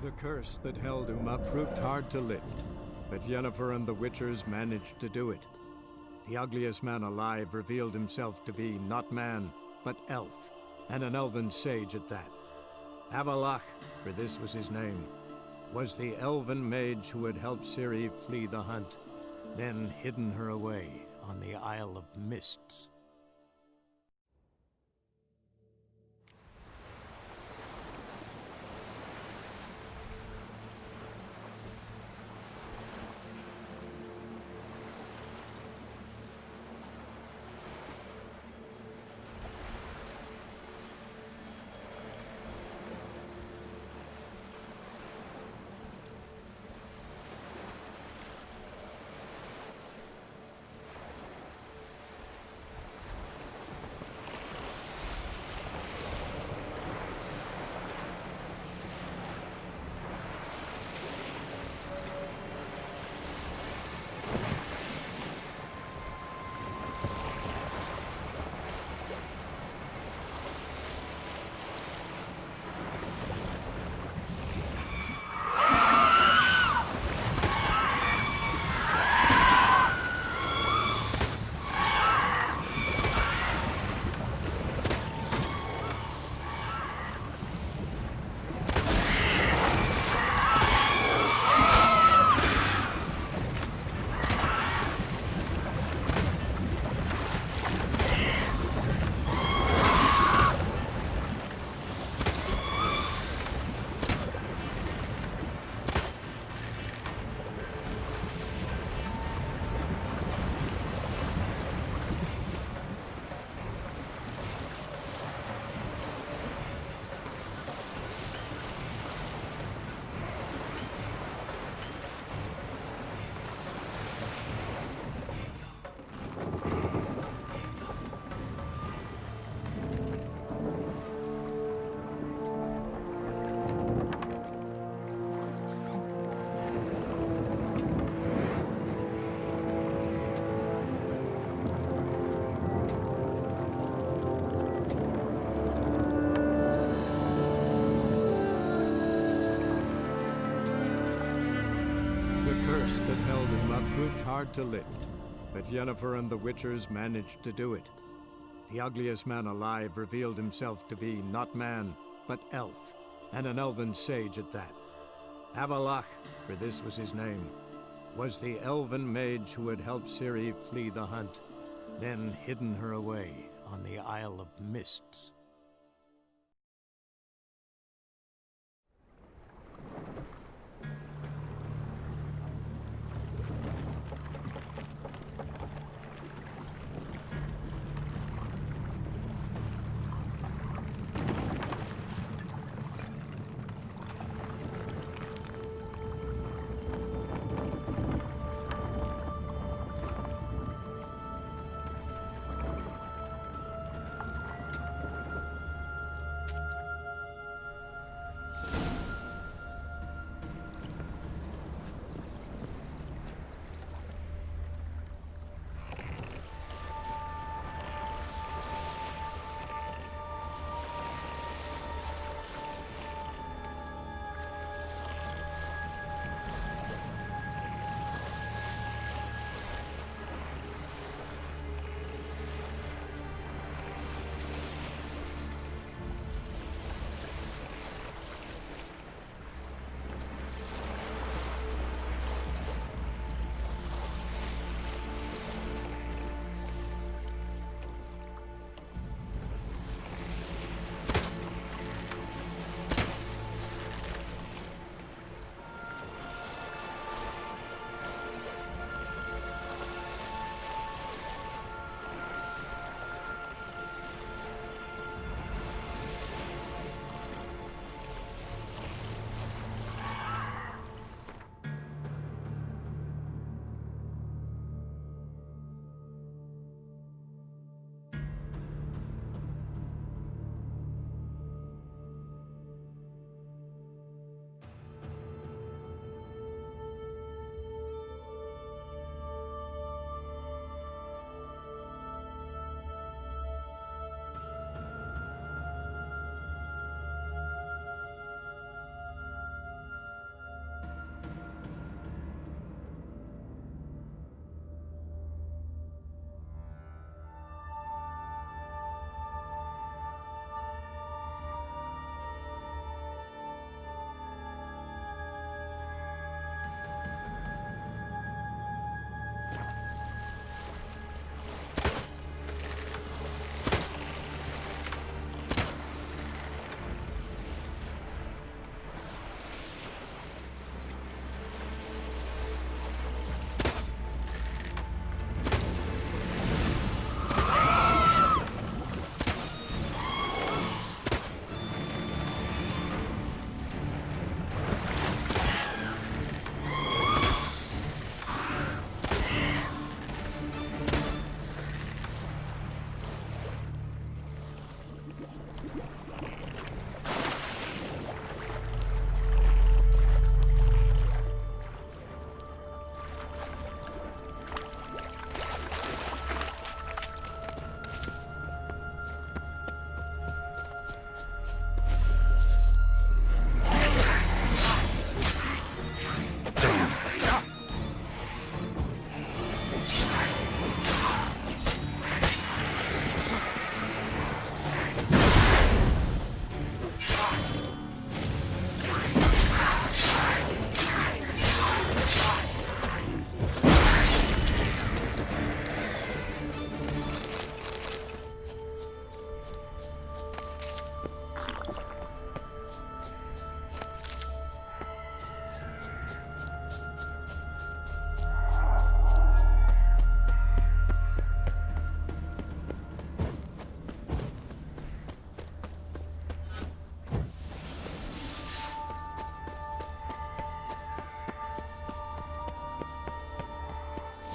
The curse that held Uma proved hard to lift, but Yennefer and the Witchers managed to do it. The ugliest man alive revealed himself to be not man, but elf, and an elven sage at that. Avallac'h, for this was his name, was the elven mage who had helped Ciri flee the hunt, then hidden her away on the Isle of Mists. That held him up proved hard to lift, but Yennefer and the Witchers managed to do it. The ugliest man alive revealed himself to be not man, but elf, and an elven sage at that. Avallac'h, for this was his name, was the elven mage who had helped Ciri flee the hunt, then hidden her away on the Isle of Mists.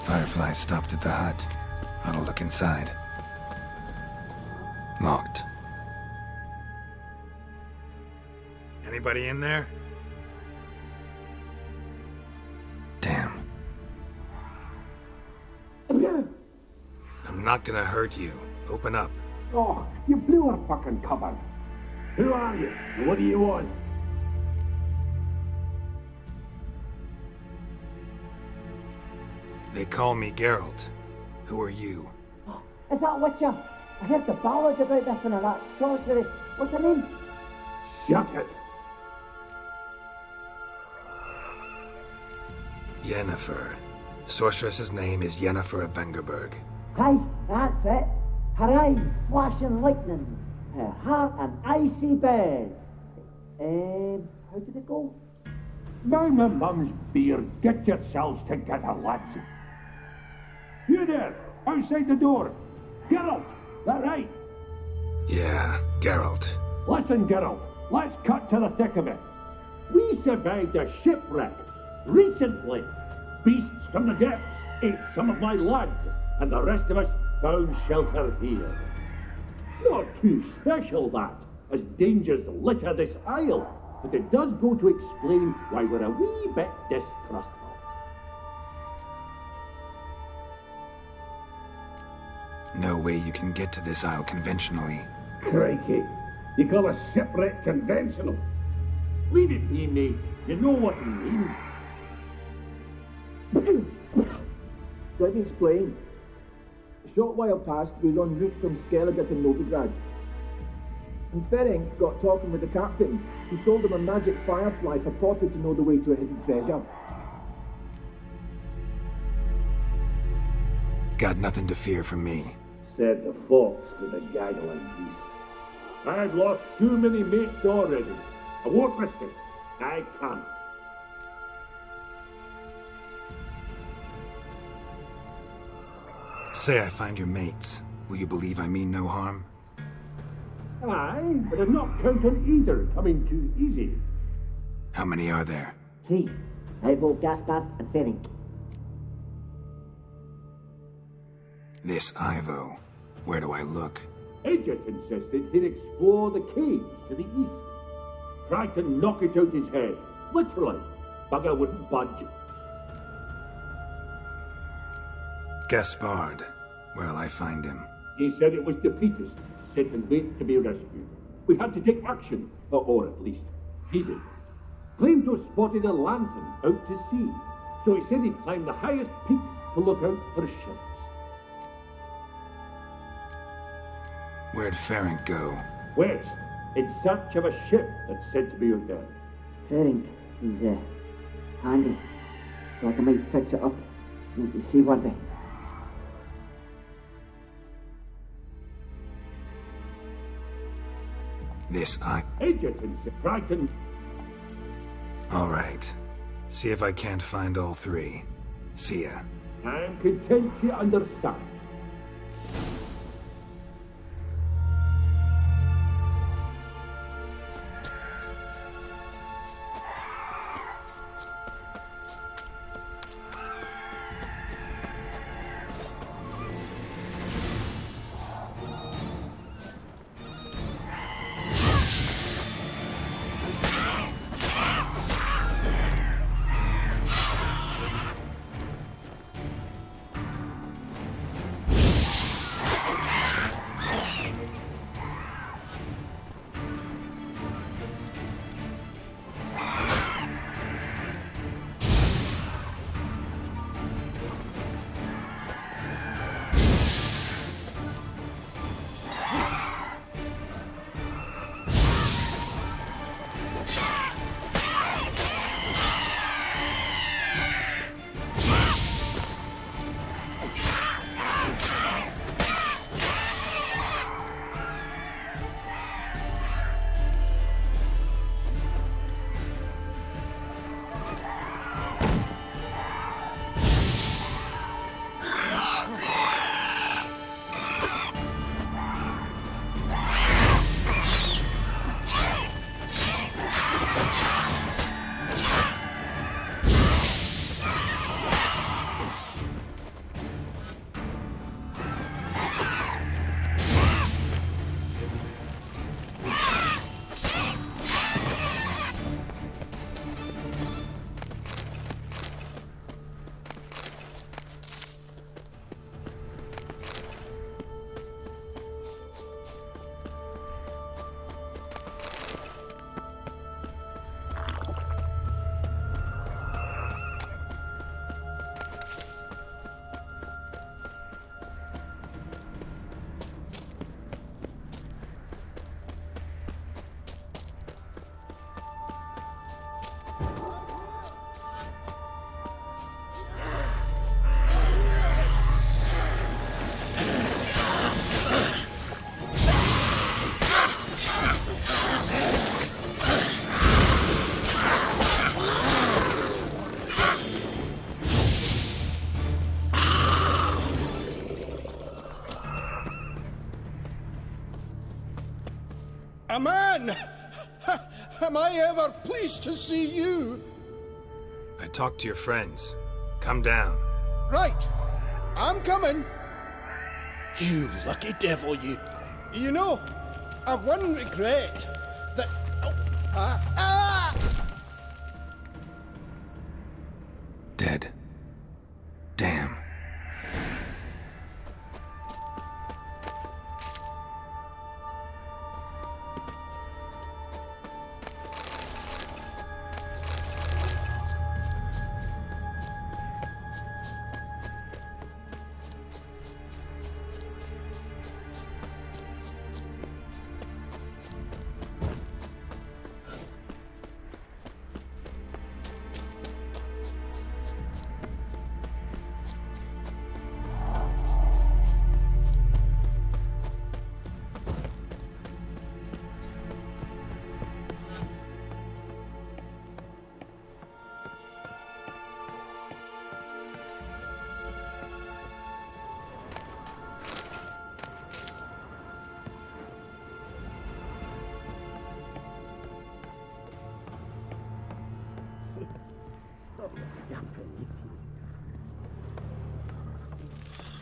Firefly stopped at the hut. I'll look inside. Locked. Anybody in there? Damn. I'm not gonna hurt you. Open up. Oh, you blew our fucking cover. Who are you? And what do you want? They call me Geralt. Who are you? Oh, is that Witcher? I heard the ballad about this and that sorceress. What's her name? Shut it. Yennefer. Sorceress's name is Yennefer of Vengerberg. Aye, that's it. Her eyes flashing lightning. Her heart an icy bed. How did it go? By my mum's beard, get yourselves together, lads. You there, outside the door. Geralt, that right? Yeah, Geralt. Listen, Geralt, let's cut to the thick of it. We survived a shipwreck recently. Beasts from the depths ate some of my lads, and the rest of us found shelter here. Not too special, that, as dangers litter this isle, but it does go to explain why we're a wee bit distrustful. No way you can get to this isle conventionally. Crikey, you call a shipwreck conventional? Leave it be, mate. You know what he means. Let me explain. A short while past, we was en route from Skellige to Novigrad. And Ferenc got talking with the captain, who sold him a magic firefly purported to know the way to a hidden treasure. Got nothing to fear from me. Said the fox to the gaggling geese. I've lost too many mates already. I won't risk it. I can't. Say I find your mates. Will you believe I mean no harm? Aye, but I'm not counting either coming too easy. How many are there? 3. Ivo, Gaspard, and Ferenc. This Ivo. Where do I look? Agent insisted he'd explore the caves to the east. Tried to knock it out his head. Literally. Bugger wouldn't budge. Gaspard. Where'll I find him? He said it was defeatist to sit and wait to be rescued. We had to take action, or at least he did. Claimed to have spotted a lantern out to sea, so he said he'd climb the highest peak to look out for ships. Where'd Ferenc go? West, in search of a ship that's said to be out there. Ferenc, he's handy. Thought I might fix it up. Make you see worthy. This Agent insisted. Tried to... All right. See if I can't find all 3. See ya. I'm content you understand. A man! Am I ever pleased to see you? I talked to your friends. Come down. Right. I'm coming. You lucky devil, you. You know, I've one regret. That... Dead. Damn.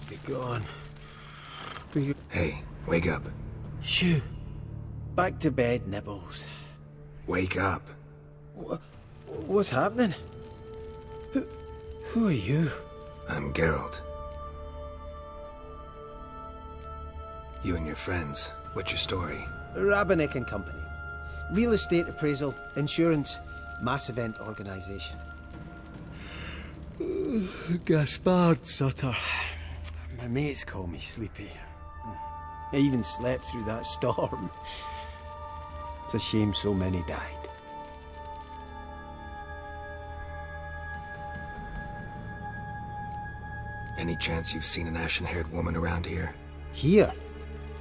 Be gone. Hey, wake up. Shoo. Back to bed, Nibbles. Wake up. What's happening? Who are you? I'm Geralt. You and your friends, what's your story? Rabenik and Company. Real estate appraisal, insurance, mass event organisation. Gaspard Sutter. My mates call me Sleepy. I even slept through that storm. It's a shame so many died. Any chance you've seen an ashen-haired woman around here? Here?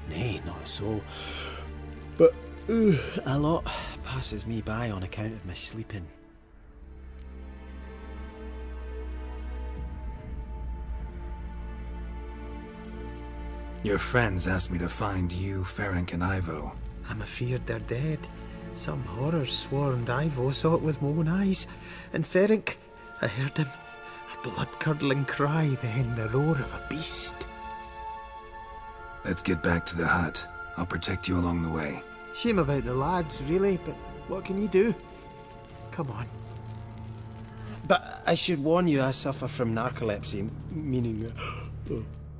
Nay, not a soul. But a lot passes me by on account of my sleeping. Your friends asked me to find you, Ferenc, and Ivo. I'm afeard they're dead. Some horrors swarmed Ivo, saw it with my own eyes. And Ferenc, I heard him. A blood-curdling cry, then the roar of a beast. Let's get back to the hut. I'll protect you along the way. Shame about the lads, really, but what can you do? Come on. But I should warn you, I suffer from narcolepsy, meaning...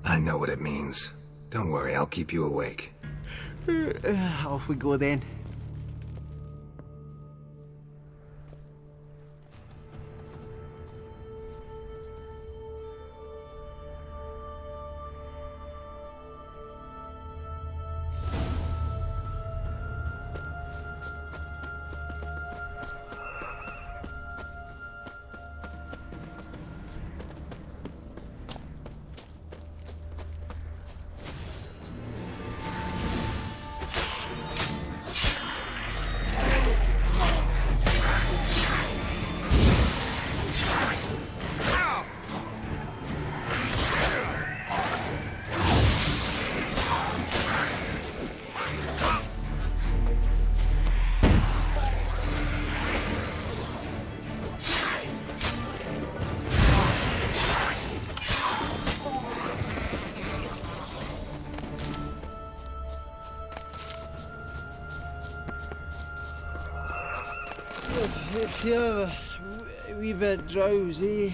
I know what it means. Don't worry, I'll keep you awake. Off we go then. I feel a wee bit drowsy.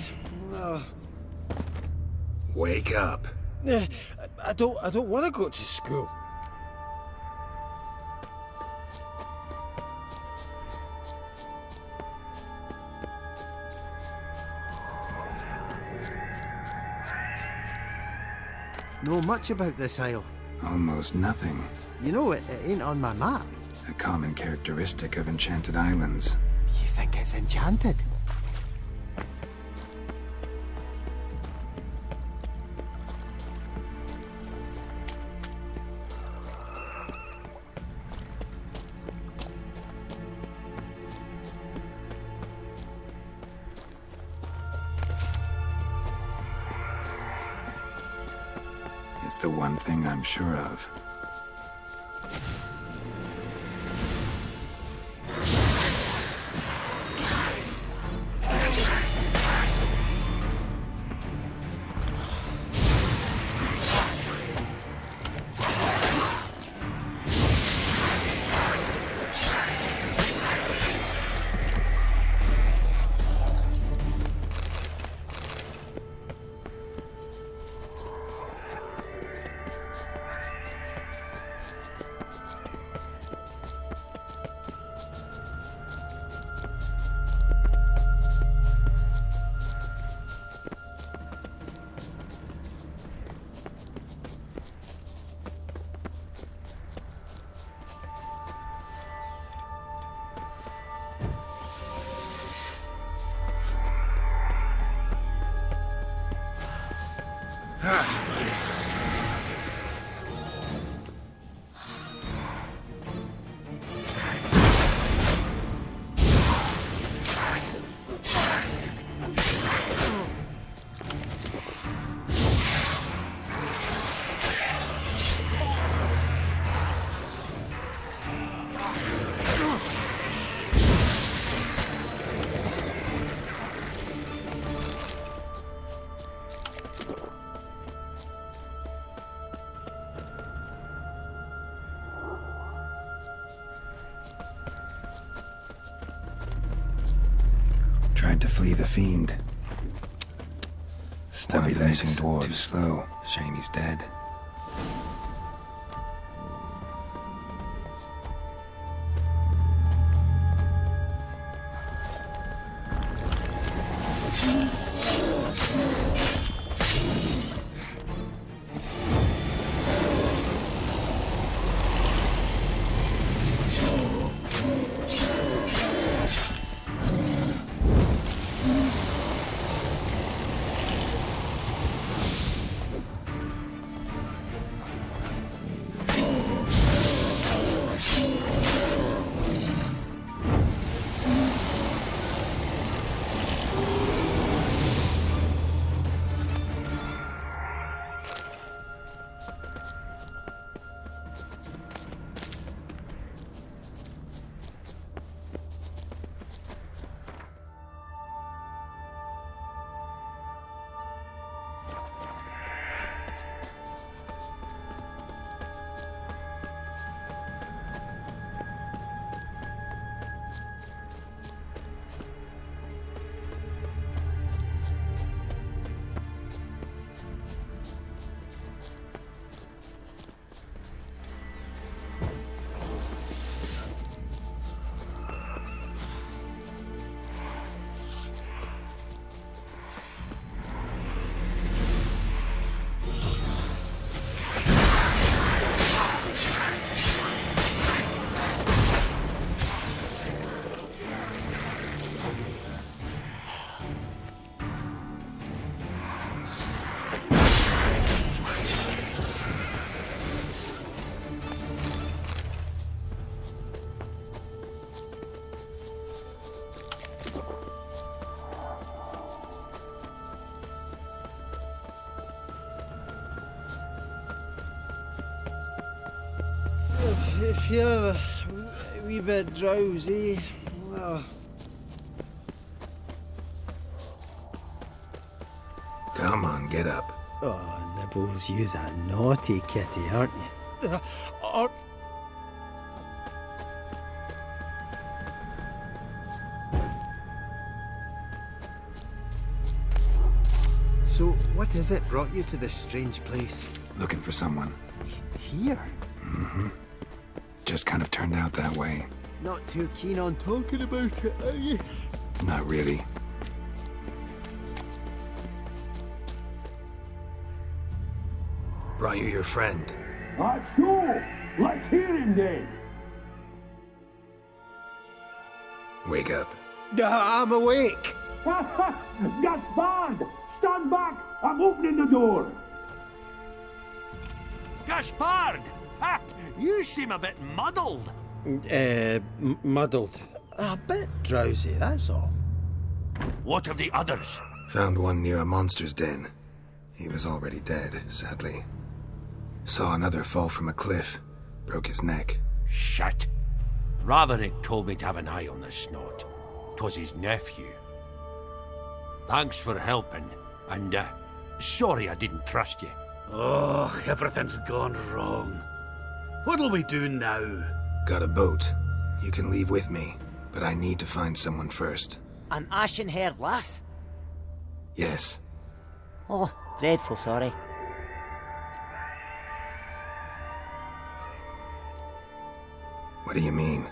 Wake up. I don't want to go to school. Know much about this isle? Almost nothing. You know, it ain't on my map. A common characteristic of enchanted islands. You think it's enchanted? It's the one thing I'm sure of. Tried to flee the fiend. Stubby the missing dwarves. Too slow. Shame he's dead. I feel a wee bit drowsy. Oh. Come on, get up. Oh, Nibbles, you's a naughty kitty, aren't you? So, what is it brought you to this strange place? Looking for someone. Here? Mm-hmm. Just kind of turned out that way. Not too keen on talking about it, are you? Not really. Brought you your friend. Sure. Let's hear him then. Wake up. I'm awake. Gaspard! Stand back! I'm opening the door! Gaspard! Ha! You seem a bit muddled. Muddled. A bit drowsy, that's all. What of the others? Found one near a monster's den. He was already dead, sadly. Saw another fall from a cliff. Broke his neck. Shit. Raverick told me to have an eye on the snot. 'Twas his nephew. Thanks for helping, and sorry I didn't trust you. Oh, everything's gone wrong. What'll we do now? Got a boat. You can leave with me, but I need to find someone first. An ashen-haired lass? Yes. Oh, dreadful sorry. What do you mean?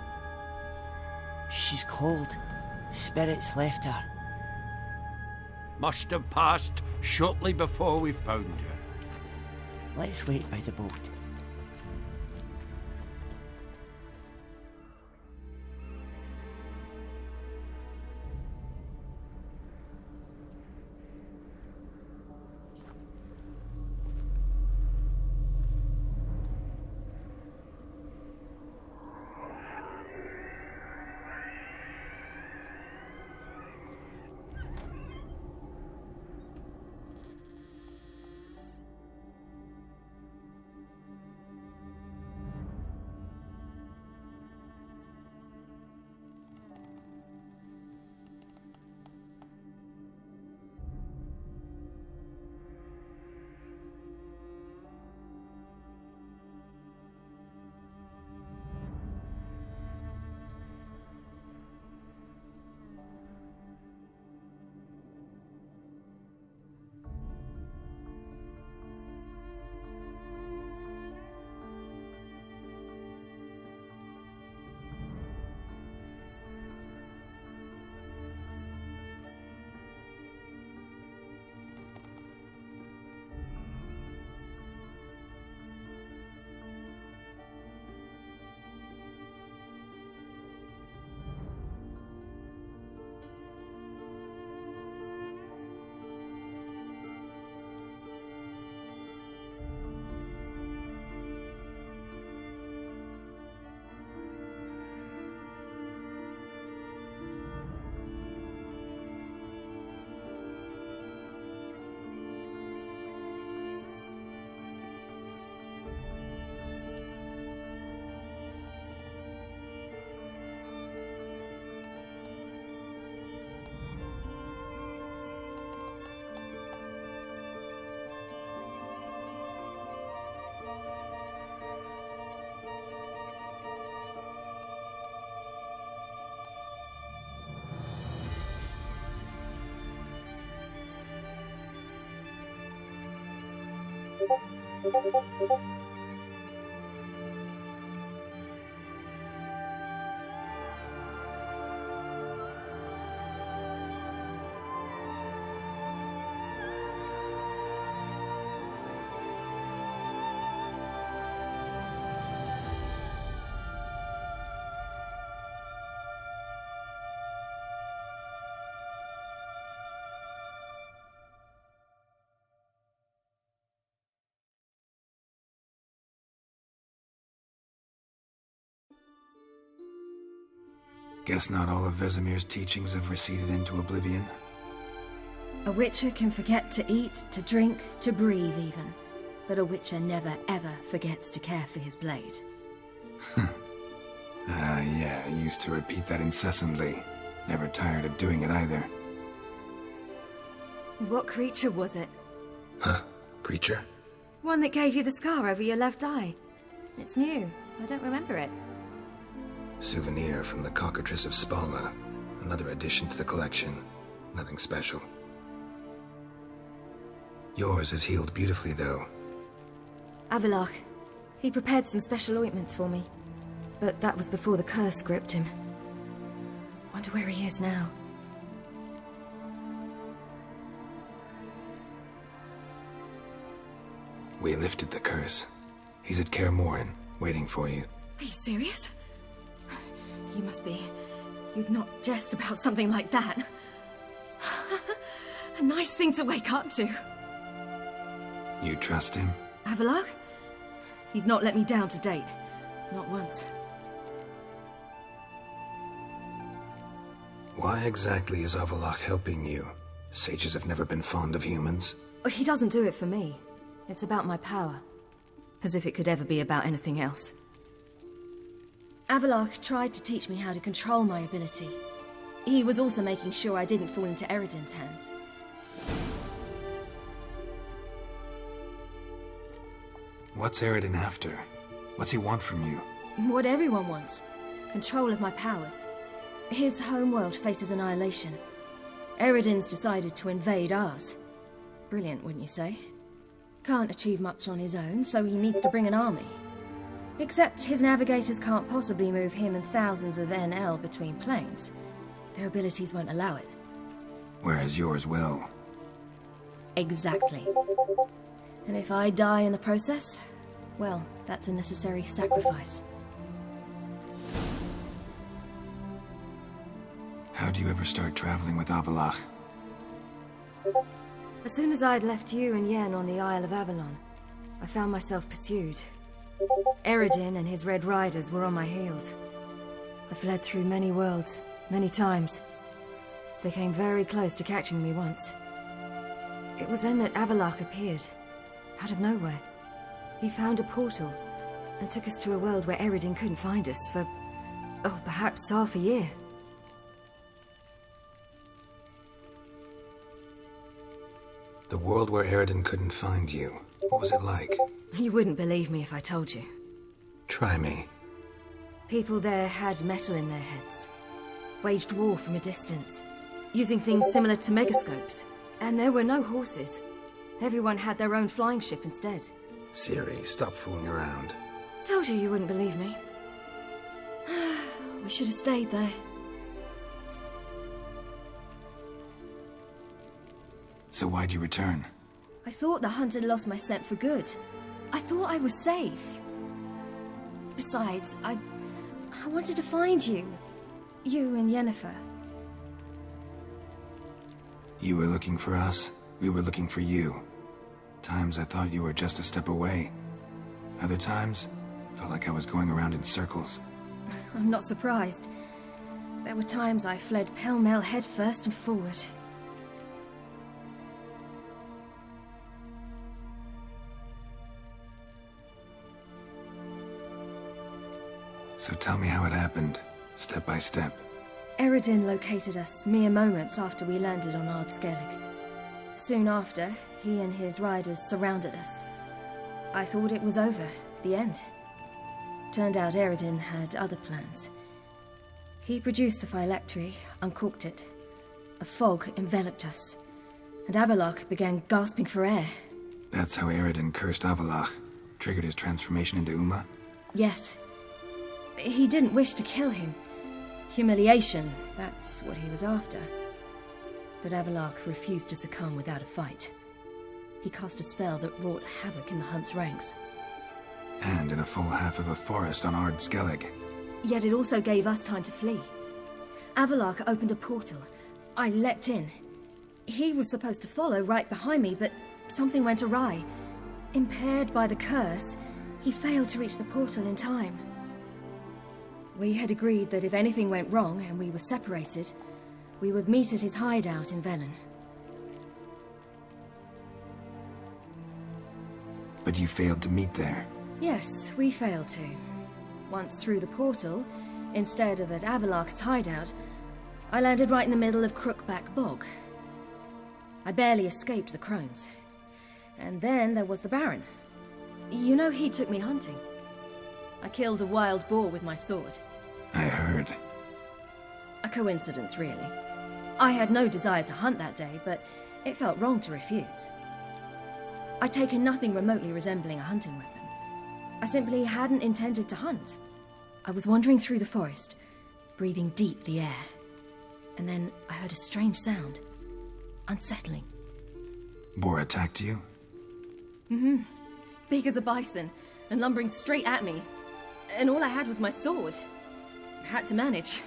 She's cold. Spirits left her. Must have passed shortly before we found her. Let's wait by the boat. Guess not all of Vesemir's teachings have receded into oblivion. A witcher can forget to eat, to drink, to breathe even. But a witcher never ever forgets to care for his blade. Yeah, I used to repeat that incessantly. Never tired of doing it either. What creature was it? Huh? Creature? One that gave you the scar over your left eye. It's new. I don't remember it. Souvenir from the Cockatrice of Spala. Another addition to the collection. Nothing special. Yours is healed beautifully, though. Avallac'h. He prepared some special ointments for me. But that was before the curse gripped him. Wonder where he is now. We lifted the curse. He's at Kaer Morhen, waiting for you. Are you serious? You must be. You'd not jest about something like that. A nice thing to wake up to. You trust him? Avallac'h? He's not let me down to date. Not once. Why exactly is Avallac'h helping you? Sages have never been fond of humans. He doesn't do it for me. It's about my power. As if it could ever be about anything else. Avallac'h tried to teach me how to control my ability. He was also making sure I didn't fall into Eredin's hands. What's Eredin after? What's he want from you? What everyone wants. Control of my powers. His homeworld faces annihilation. Eredin's decided to invade ours. Brilliant, wouldn't you say? Can't achieve much on his own, so he needs to bring an army. Except his navigators can't possibly move him and thousands of NL between planes. Their abilities won't allow it. Whereas yours will. Exactly. And if I die in the process, well, that's a necessary sacrifice. How do you ever start traveling with Avallac'h? As soon as I'd left you and Yen on the Isle of Avalon, I found myself pursued. Eredin and his Red Riders were on my heels. I fled through many worlds, many times. They came very close to catching me once. It was then that Avallac'h appeared, out of nowhere. He found a portal, and took us to a world where Eredin couldn't find us for, oh, perhaps half a year. The world where Eredin couldn't find you. What was it like? You wouldn't believe me if I told you. Try me. People there had metal in their heads. Waged war from a distance, using things similar to megascopes. And there were no horses. Everyone had their own flying ship instead. Ciri, stop fooling around. Told you wouldn't believe me. We should have stayed there. So why'd you return? I thought the hunt had lost my scent for good. I thought I was safe. Besides, I wanted to find you. You and Yennefer. You were looking for us. We were looking for you. Times I thought you were just a step away. Other times, felt like I was going around in circles. I'm not surprised. There were times I fled pell-mell headfirst and forward. So tell me how it happened, step by step. Eredin located us mere moments after we landed on Ard Skellig. Soon after, he and his riders surrounded us. I thought it was over, the end. Turned out Eredin had other plans. He produced the phylactery, uncorked it. A fog enveloped us, and Avallac'h began gasping for air. That's how Eredin cursed Avallac'h, triggered his transformation into Uma? Yes. He didn't wish to kill him. Humiliation, that's what he was after. But Avallac'h refused to succumb without a fight. He cast a spell that wrought havoc in the Hunt's ranks. And in a full half of a forest on Ard Skellig. Yet it also gave us time to flee. Avallac'h opened a portal. I leapt in. He was supposed to follow right behind me, but something went awry. Impaired by the curse, he failed to reach the portal in time. We had agreed that if anything went wrong and we were separated, we would meet at his hideout in Velen. But you failed to meet there. Yes, we failed to. Once through the portal, instead of at Avallac'h's hideout, I landed right in the middle of Crookback Bog. I barely escaped the crones. And then there was the Baron. You know he took me hunting. I killed a wild boar with my sword. I heard. A coincidence, really. I had no desire to hunt that day, but it felt wrong to refuse. I'd taken nothing remotely resembling a hunting weapon. I simply hadn't intended to hunt. I was wandering through the forest, breathing deep the air. And then I heard a strange sound. Unsettling. Boar attacked you? Mm-hmm. Big as a bison, and lumbering straight at me. And all I had was my sword. Had to manage.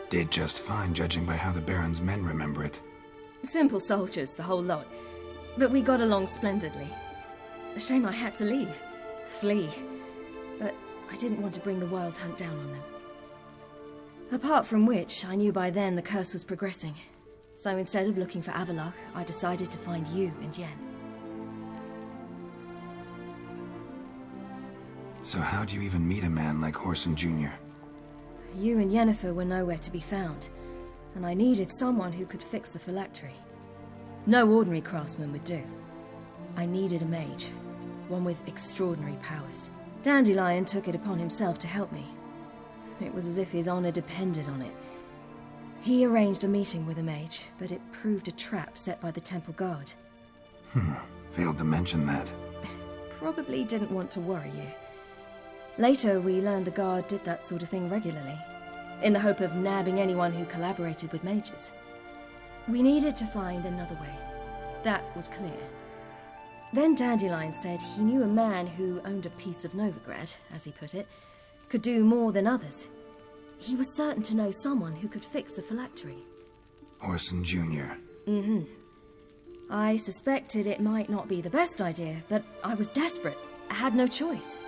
Did just fine, judging by how the Baron's men remember it. Simple soldiers, the whole lot. But we got along splendidly. A shame I had to leave. Flee. But I didn't want to bring the Wild Hunt down on them. Apart from which, I knew by then the curse was progressing. So instead of looking for Avallac'h, I decided to find you and Yen. So how'd you even meet a man like Whoreson Jr.? You and Yennefer were nowhere to be found, and I needed someone who could fix the phylactery. No ordinary craftsman would do. I needed a mage, one with extraordinary powers. Dandelion took it upon himself to help me. It was as if his honor depended on it. He arranged a meeting with a mage, but it proved a trap set by the Temple Guard. Failed to mention that. Probably didn't want to worry you. Later, we learned the Guard did that sort of thing regularly, in the hope of nabbing anyone who collaborated with mages. We needed to find another way. That was clear. Then Dandelion said he knew a man who owned a piece of Novigrad, as he put it, could do more than others. He was certain to know someone who could fix the phylactery. Whoreson Jr. Mm-hmm. I suspected it might not be the best idea, but I was desperate. I had no choice.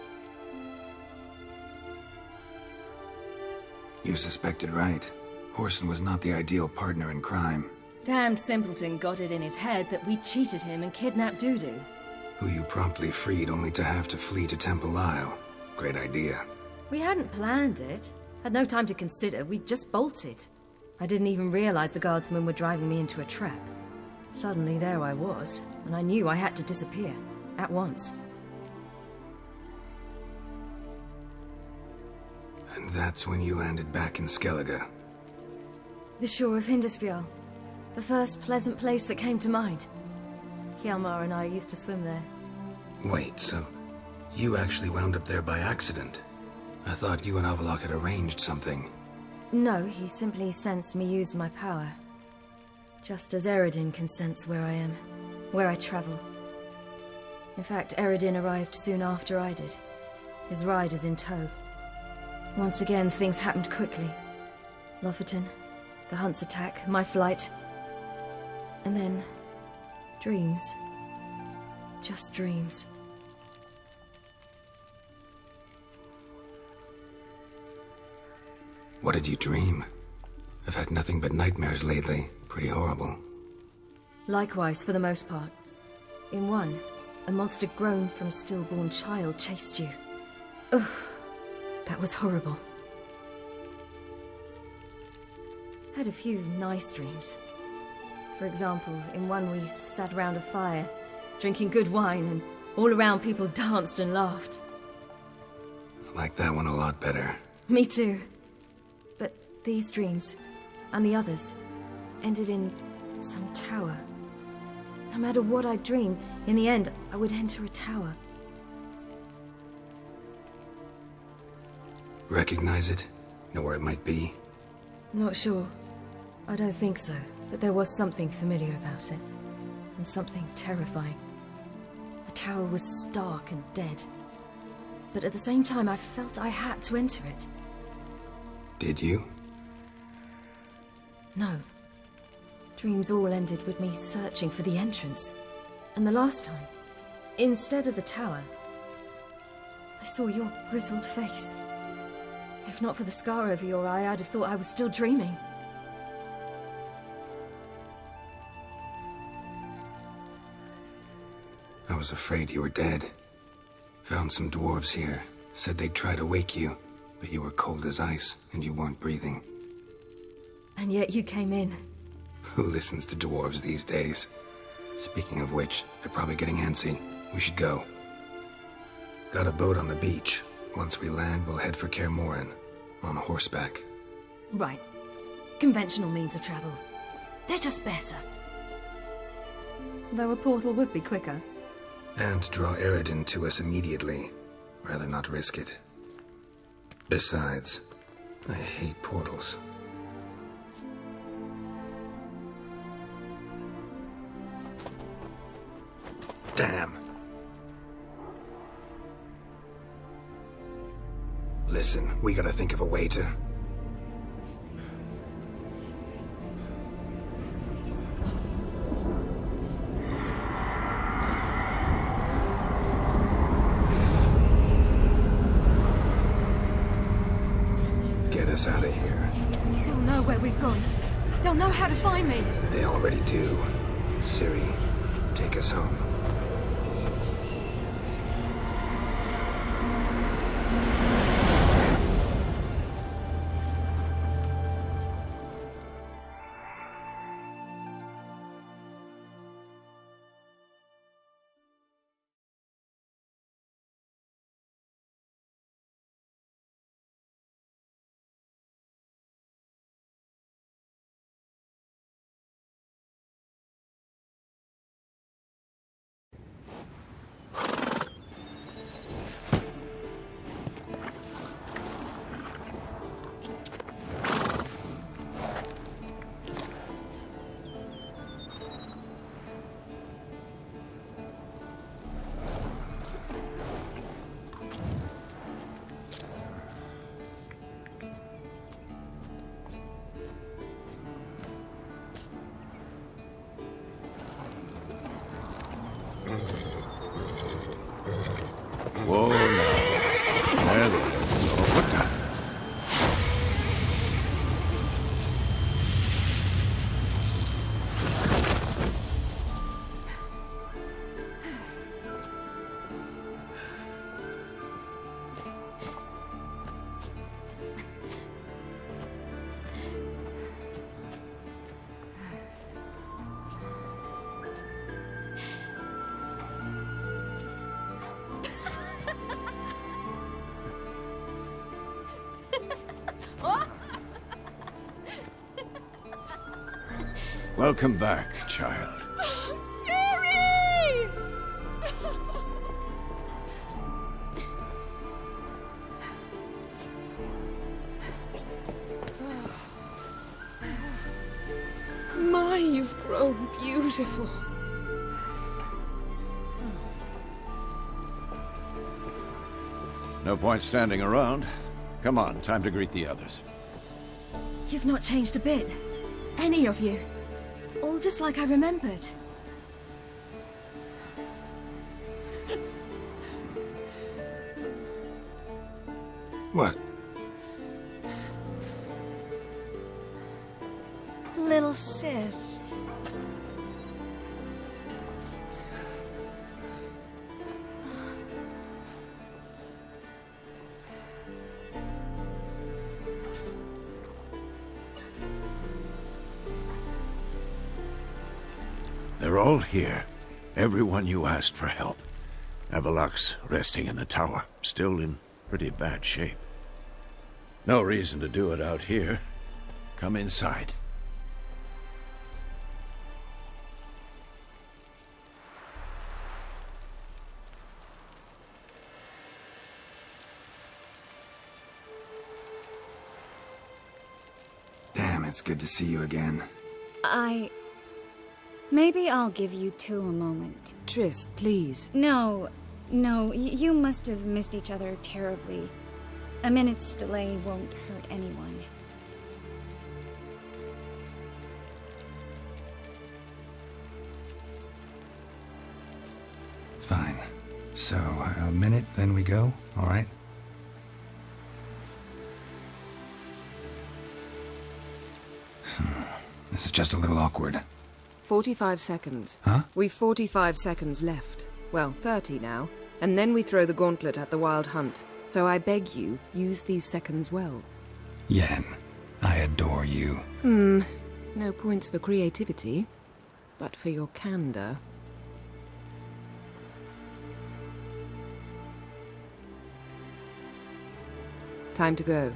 You suspected right. Whoreson was not the ideal partner in crime. Damned simpleton got it in his head that we cheated him and kidnapped Dudu. Who you promptly freed only to have to flee to Temple Isle. Great idea. We hadn't planned it. Had no time to consider, we just bolted. I didn't even realize the guardsmen were driving me into a trap. Suddenly there I was, and I knew I had to disappear. At once. And that's when you landed back in Skellige. The shore of Hindisfjall. The first pleasant place that came to mind. Hjalmar and I used to swim there. Wait, so you actually wound up there by accident? I thought you and Avallac'h had arranged something. No, he simply sensed me use my power. Just as Eredin can sense where I am, where I travel. In fact, Eredin arrived soon after I did, his riders in tow. Once again, things happened quickly. Lofoten, the Hunt's attack, my flight. And then, dreams. Just dreams. What did you dream? I've had nothing but nightmares lately. Pretty horrible. Likewise, for the most part. In one, a monster grown from a stillborn child chased you. Ugh, that was horrible. Had a few nice dreams. For example, in one we sat around a fire, drinking good wine, and all around people danced and laughed. I like that one a lot better. Me too. But these dreams, and the others, ended in some tower. No matter what I dream, in the end, I would enter a tower. Recognize it? Know where it might be? Not sure. I don't think so, but there was something familiar about it. And something terrifying. The tower was stark and dead. But at the same time, I felt I had to enter it. Did you? No. Dreams all ended with me searching for the entrance. And the last time, instead of the tower, I saw your grizzled face. If not for the scar over your eye, I'd have thought I was still dreaming. I was afraid you were dead. Found some dwarves here. Said they'd try to wake you, but you were cold as ice, and you weren't breathing. And yet you came in. Who listens to dwarves these days? Speaking of which, they're probably getting antsy. We should go. Got a boat on the beach. Once we land, we'll head for Kaer Morhen. On horseback. Right. Conventional means of travel. They're just better. Though a portal would be quicker. And draw Eredin to us immediately. Rather not risk it. Besides, I hate portals. Damn. Listen, we gotta think of a way to... Get us out of here. They'll know where we've gone. They'll know how to find me. They already do. Ciri, take us home. Whoa, now. There they go. What the? Welcome back, child. Ciri! My, you've grown beautiful. No point standing around. Come on, time to greet the others. You've not changed a bit. Any of you. All just like I remembered. What? Little sis. They're all here. Everyone you asked for help. Avallac'h's resting in the tower, still in pretty bad shape. No reason to do it out here. Come inside. Damn, it's good to see you again. Maybe I'll give you two a moment. Triss, please. No, you must have missed each other terribly. A minute's delay won't hurt anyone. Fine. So, a minute, then we go, all right? This is just a little awkward. 45 seconds. Huh? We've 45 seconds left. Well, 30 now. And then we throw the gauntlet at the Wild Hunt. So I beg you, use these seconds well. Yen, I adore you. No points for creativity, but for your candor. Time to go.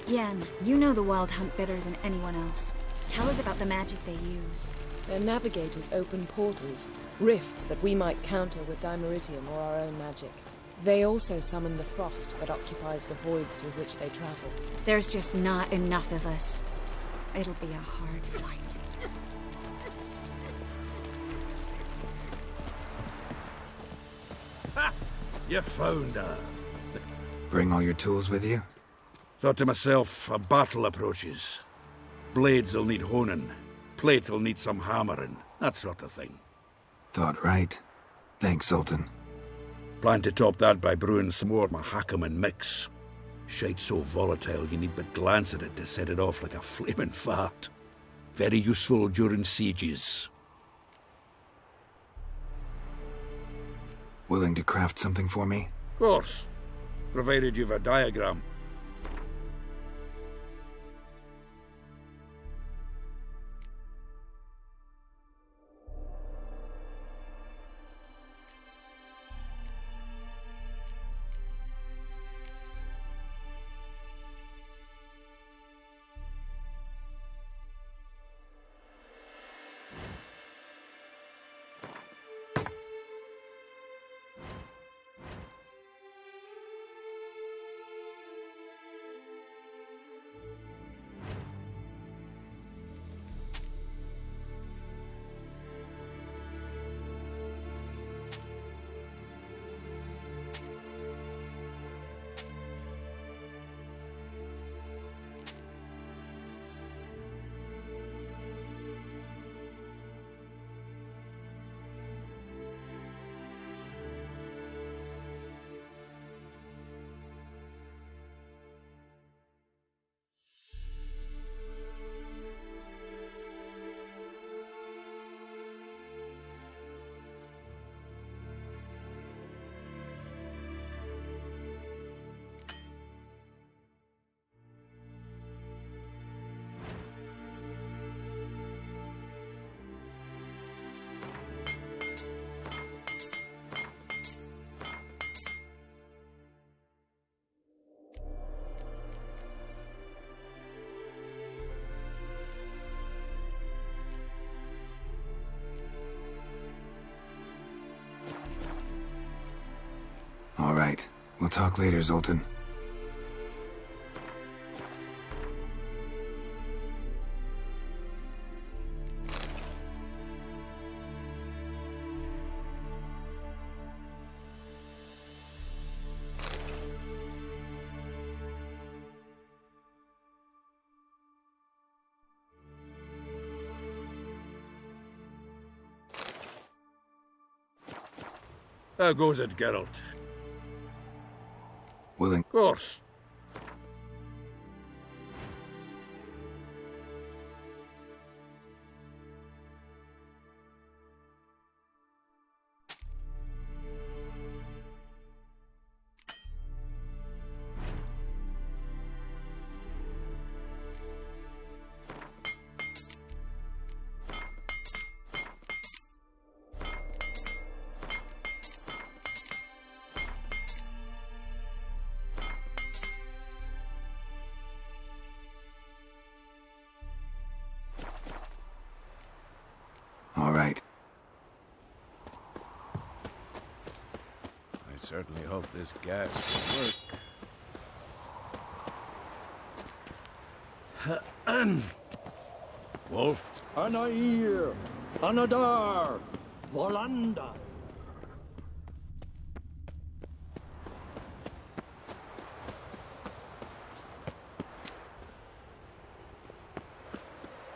Yen, you know the Wild Hunt better than anyone else. Tell us about the magic they use. Their navigators open portals, rifts that we might counter with Dimeritium or our own magic. They also summon the frost that occupies the voids through which they travel. There's just not enough of us. It'll be a hard fight. Ha! You found her. Bring all your tools with you? Thought to myself, a battle approaches. Blades'll need honing. Plate'll need some hammering. That sort of thing. Thought right. Thanks, Sultan. Plan to top that by brewing some more Mahakaman mix. Shite so volatile you need but glance at it to set it off like a flaming fart. Very useful during sieges. Willing to craft something for me? Course. Provided you've a diagram. All right. We'll talk later, Zoltan. How goes it, Geralt? Willing. Course. Certainly hope this gas will work. Wolf? Anair, Anadar, Volanda.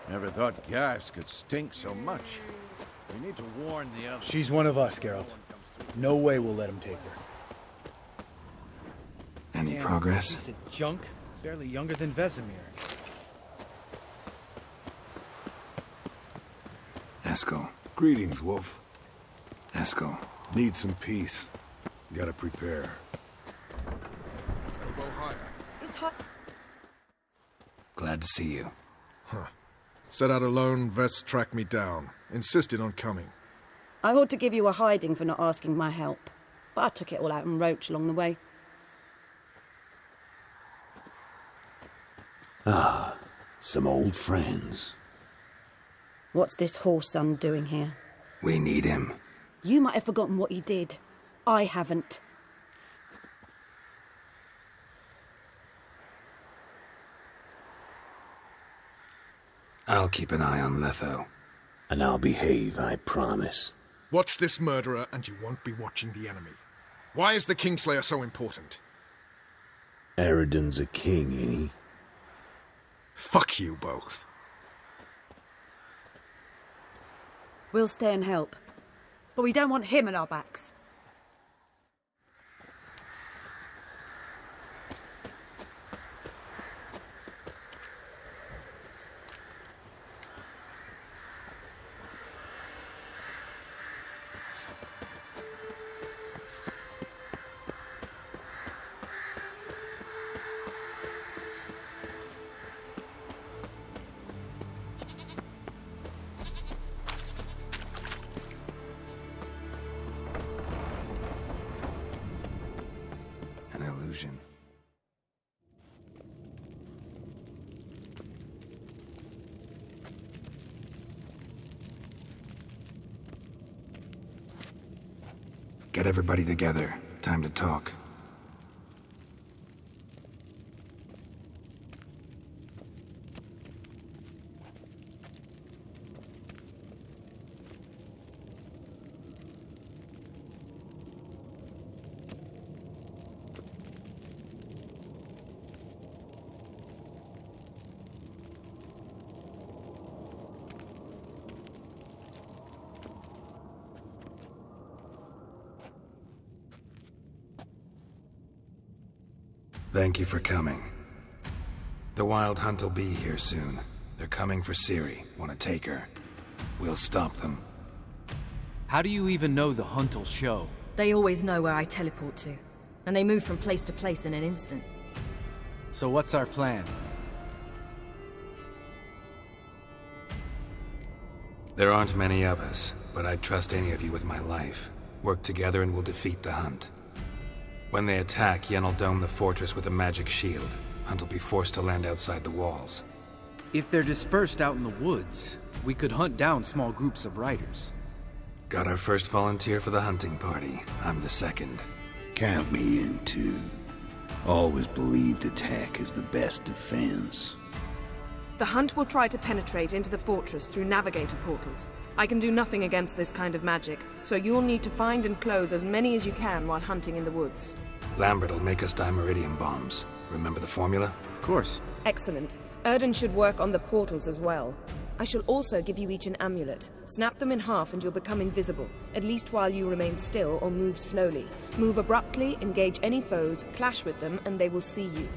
Never thought gas could stink so much. We need to warn the others. She's one of us, Geralt. No way we'll let him take her. Any Damn, progress? Piece of junk. Barely younger than Vesemir. Eskel. Greetings, Wolf. Eskel. Need some peace. Gotta prepare. Elbow higher. It's hot. Glad to see you. Huh. Set out alone, Vess tracked me down. Insisted on coming. I ought to give you a hiding for not asking my help. But I took it all out in Roach along the way. Ah, some old friends. What's this horse son doing here? We need him. You might have forgotten what he did. I haven't. I'll keep an eye on Letho. And I'll behave, I promise. Watch this murderer and you won't be watching the enemy. Why is the Kingslayer so important? Eredin's a king, ain't he? Fuck you both. We'll stay and help. But we don't want him at our backs. An illusion. Get everybody together. Time to talk. Thank you for coming. The Wild Hunt will be here soon. They're coming for Ciri. Want to take her? We'll stop them. How do you even know the hunt will show? They always know where I teleport to, and they move from place to place in an instant. So what's our plan? There aren't many of us, but I'd trust any of you with my life. Work together and we'll defeat the Hunt. When they attack, Yen'll dome the fortress with a magic shield. Hunt will be forced to land outside the walls. If they're dispersed out in the woods, we could hunt down small groups of riders. Got our first volunteer for the hunting party. I'm the second. Count me in too. Always believed attack is the best defense. The Hunt will try to penetrate into the fortress through navigator portals. I can do nothing against this kind of magic, so you'll need to find and close as many as you can while hunting in the woods. Lambert will make us dimeridium bombs. Remember the formula? Of course. Excellent. Erden should work on the portals as well. I shall also give you each an amulet. Snap them in half and you'll become invisible, at least while you remain still or move slowly. Move abruptly, engage any foes, clash with them, and they will see you.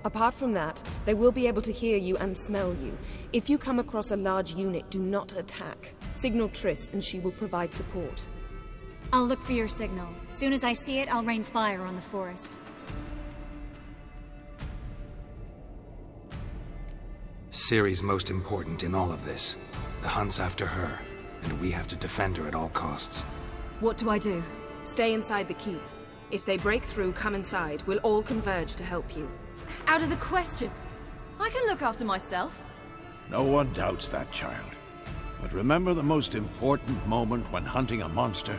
Apart from that, they will be able to hear you and smell you. If you come across a large unit, do not attack. Signal Triss and she will provide support. I'll look for your signal. Soon as I see it, I'll rain fire on the forest. Ciri's most important in all of this. The Hunt's after her, and we have to defend her at all costs. What do I do? Stay inside the keep. If they break through, come inside. We'll all converge to help you. Out of the question. I can look after myself. No one doubts that, child. But remember the most important moment when hunting a monster?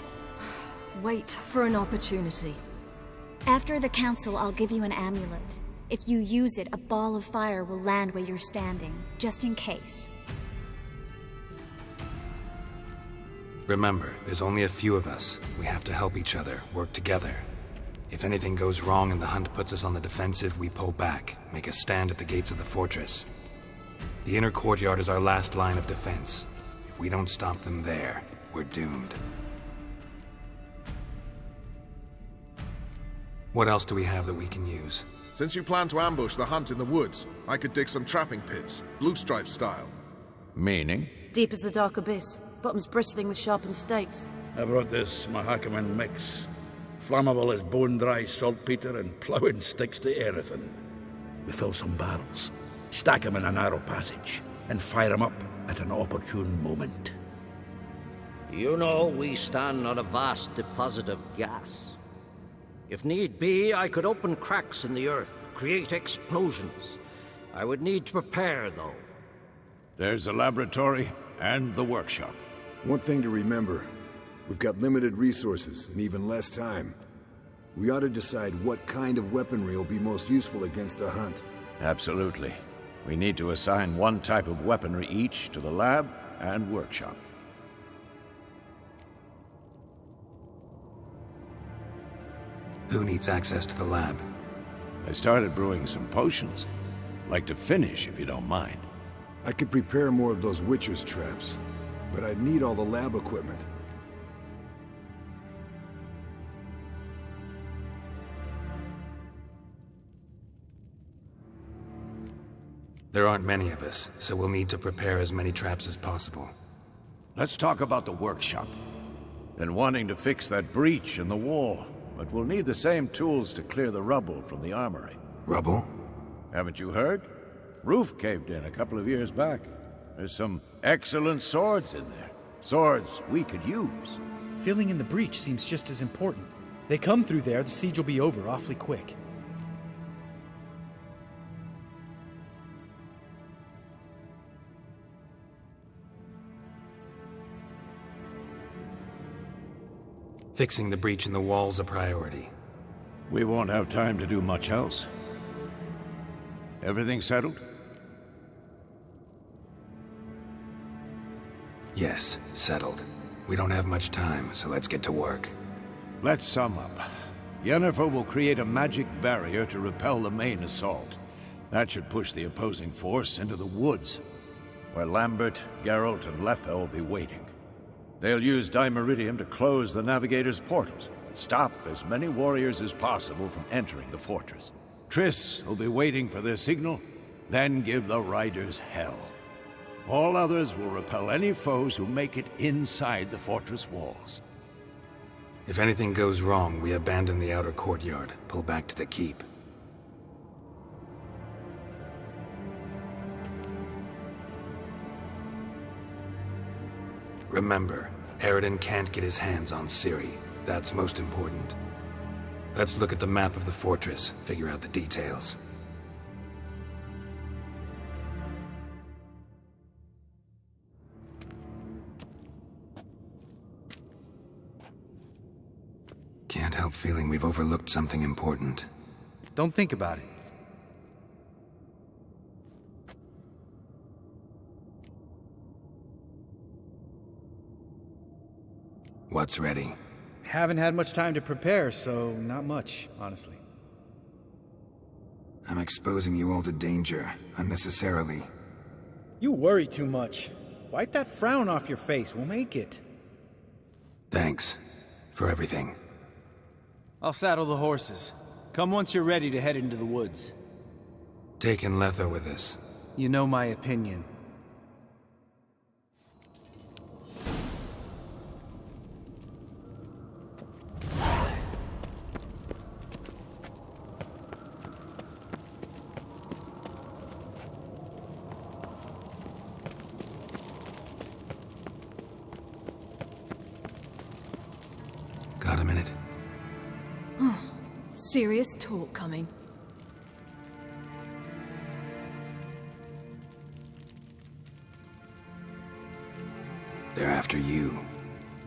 Wait for an opportunity. After the council, I'll give you an amulet. If you use it, a ball of fire will land where you're standing, just in case. Remember, there's only a few of us. We have to help each other, work together. If anything goes wrong and the hunt puts us on the defensive, we pull back, make a stand at the gates of the fortress. The inner courtyard is our last line of defense. If we don't stop them there, we're doomed. What else do we have that we can use? Since you plan to ambush the hunt in the woods, I could dig some trapping pits, blue stripe style. Meaning? Deep as the dark abyss, bottoms bristling with sharpened stakes. I brought this Mahakaman mix. Flammable as bone-dry saltpeter and ploughing sticks to anything. We fill some barrels, stack them in a narrow passage, and fire them up at an opportune moment. You know, we stand on a vast deposit of gas. If need be, I could open cracks in the earth, create explosions. I would need to prepare, though. There's the laboratory and the workshop. One thing to remember, we've got limited resources and even less time. We ought to decide what kind of weaponry will be most useful against the hunt. Absolutely. We need to assign one type of weaponry each to the lab and workshop. Who needs access to the lab? I started brewing some potions. Like to finish, if you don't mind. I could prepare more of those Witcher's traps, but I'd need all the lab equipment. There aren't many of us, so we'll need to prepare as many traps as possible. Let's talk about the workshop. Been wanting to fix that breach in the wall, but we'll need the same tools to clear the rubble from the armory. Rubble? Haven't you heard? Roof caved in a couple of years back. There's some excellent swords in there. Swords we could use. Filling in the breach seems just as important. They come through there, the siege will be over awfully quick. Fixing the breach in the wall's a priority. We won't have time to do much else. Everything settled? Yes, settled. We don't have much time, so let's get to work. Let's sum up. Yennefer will create a magic barrier to repel the main assault. That should push the opposing force into the woods, where Lambert, Geralt, and Letha will be waiting. They'll use Dimeridium to close the Navigator's portals, stop as many warriors as possible from entering the fortress. Triss will be waiting for their signal, then give the riders hell. All others will repel any foes who make it inside the fortress walls. If anything goes wrong, we abandon the outer courtyard, pull back to the keep. Remember, Eredin can't get his hands on Ciri. That's most important. Let's look at the map of the fortress, figure out the details. Can't help feeling we've overlooked something important. Don't think about it. What's ready? Haven't had much time to prepare, so not much, honestly. I'm exposing you all to danger, unnecessarily. You worry too much. Wipe that frown off your face, we'll make it. Thanks. For everything. I'll saddle the horses. Come once you're ready to head into the woods. Taking Letha with us. You know my opinion. Got a minute? Serious talk coming. They're after you.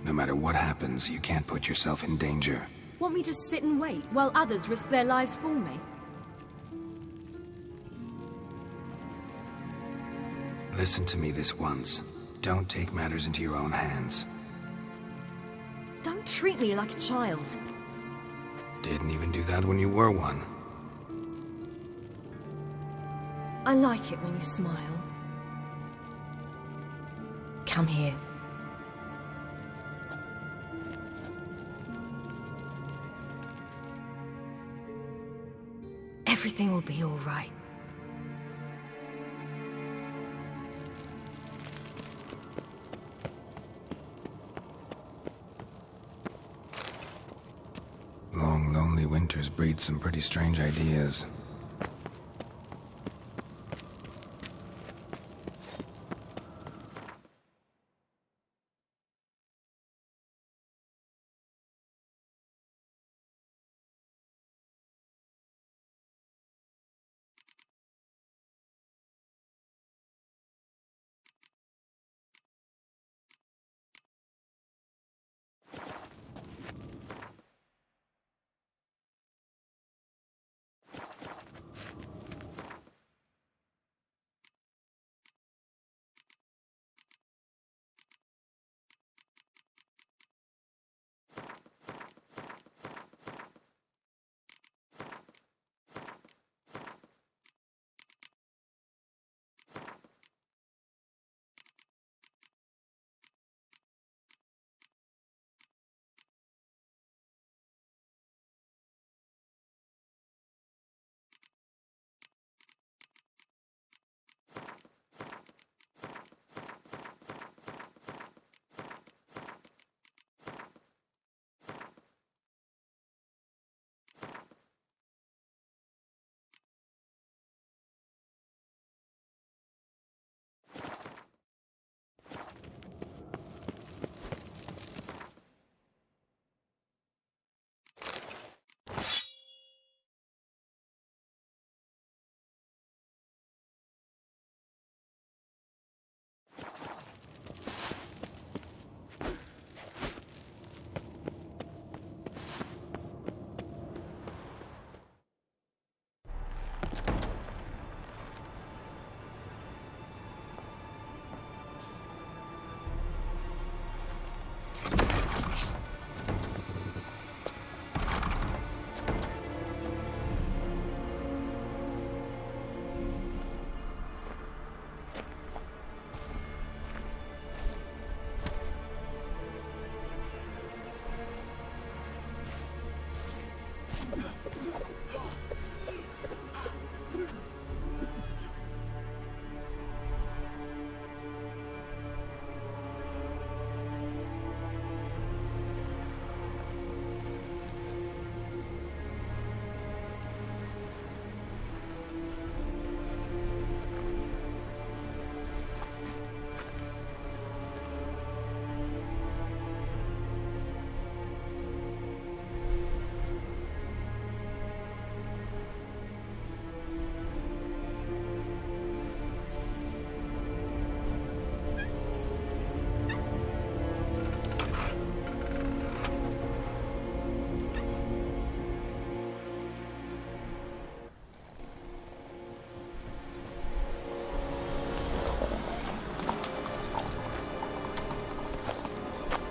No matter what happens, you can't put yourself in danger. Want me to sit and wait while others risk their lives for me? Listen to me this once. Don't take matters into your own hands. Don't treat me like a child. Didn't even do that when you were one. I like it when you smile. Come here. Everything will be all right. Long, lonely winters breed some pretty strange ideas.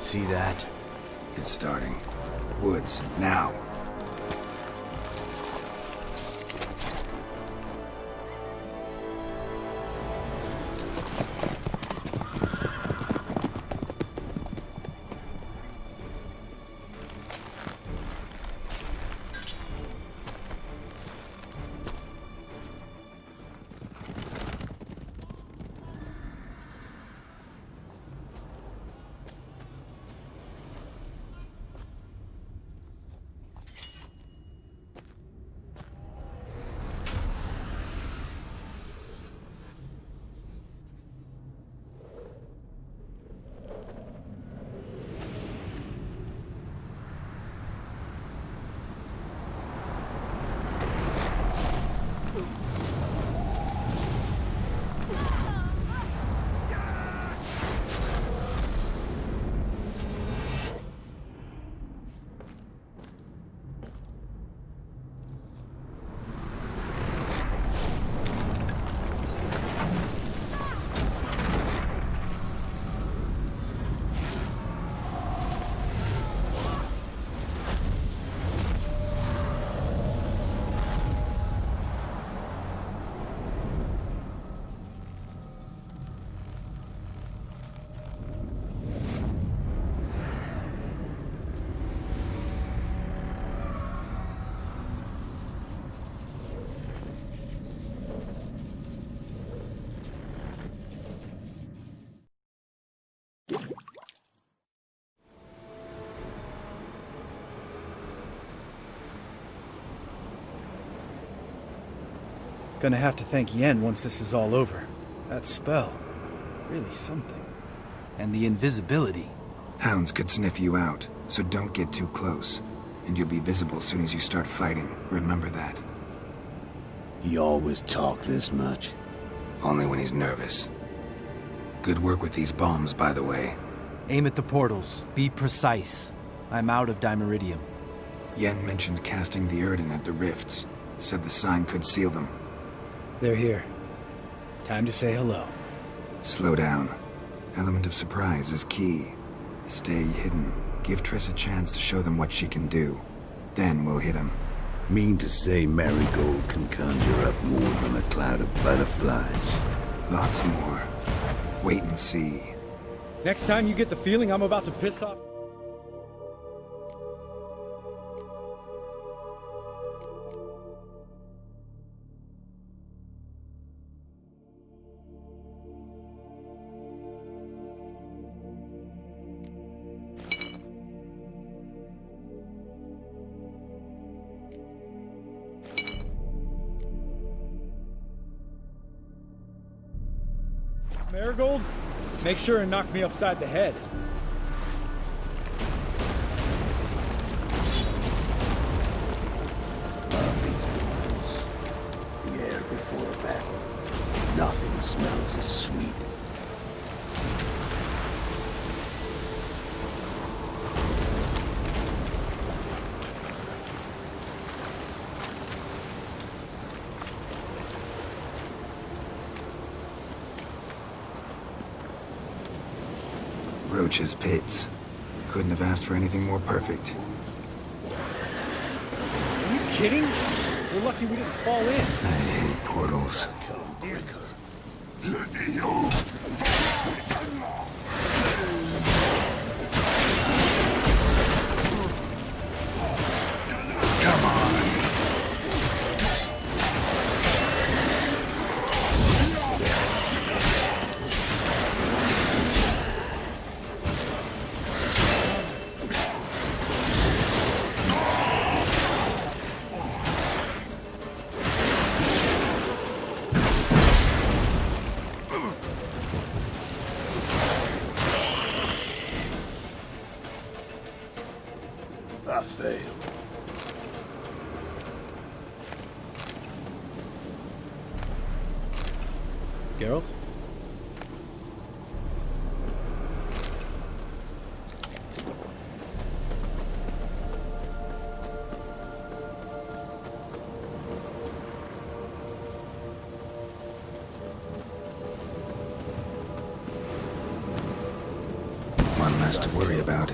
See that? It's starting. Woods, now. Gonna have to thank Yen once this is all over. That spell, really something. And the invisibility. Hounds could sniff you out, so don't get too close. And you'll be visible as soon as you start fighting. Remember that. He always talk this much? Only when he's nervous. Good work with these bombs, by the way. Aim at the portals. Be precise. I'm out of Dimeridium. Yen mentioned casting the Erden at the rifts. Said the sign could seal them. They're here. Time to say hello. Slow down. Element of surprise is key. Stay hidden. Give Triss a chance to show them what she can do. Then we'll hit him. Mean to say Marigold can conjure up more than a cloud of butterflies? Lots more. Wait and see. Next time you get the feeling I'm about to piss off... Marigold, make sure and knock me upside the head. Love these bones. The air before a battle. Nothing smells as sweet. Roach's pits. Couldn't have asked for anything more perfect. Are you kidding? We're lucky we didn't fall in. I hate portals. I failed. Geralt? One less to worry about.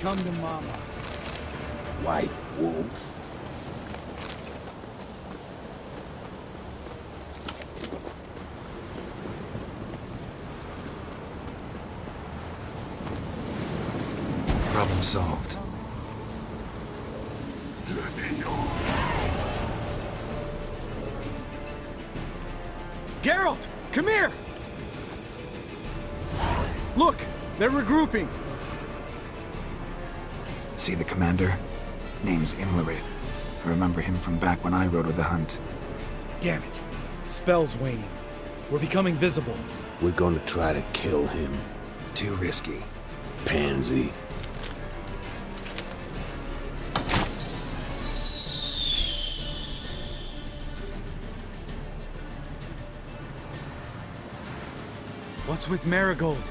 Come to Mama. White wolf. Problem solved. Geralt, come here! Look! They're regrouping! See the commander? Name's Imlerith. I remember him from back when I rode with the Hunt. Damn it. Spell's waning. We're becoming visible. We're gonna try to kill him. Too risky. Pansy. What's with Marigold?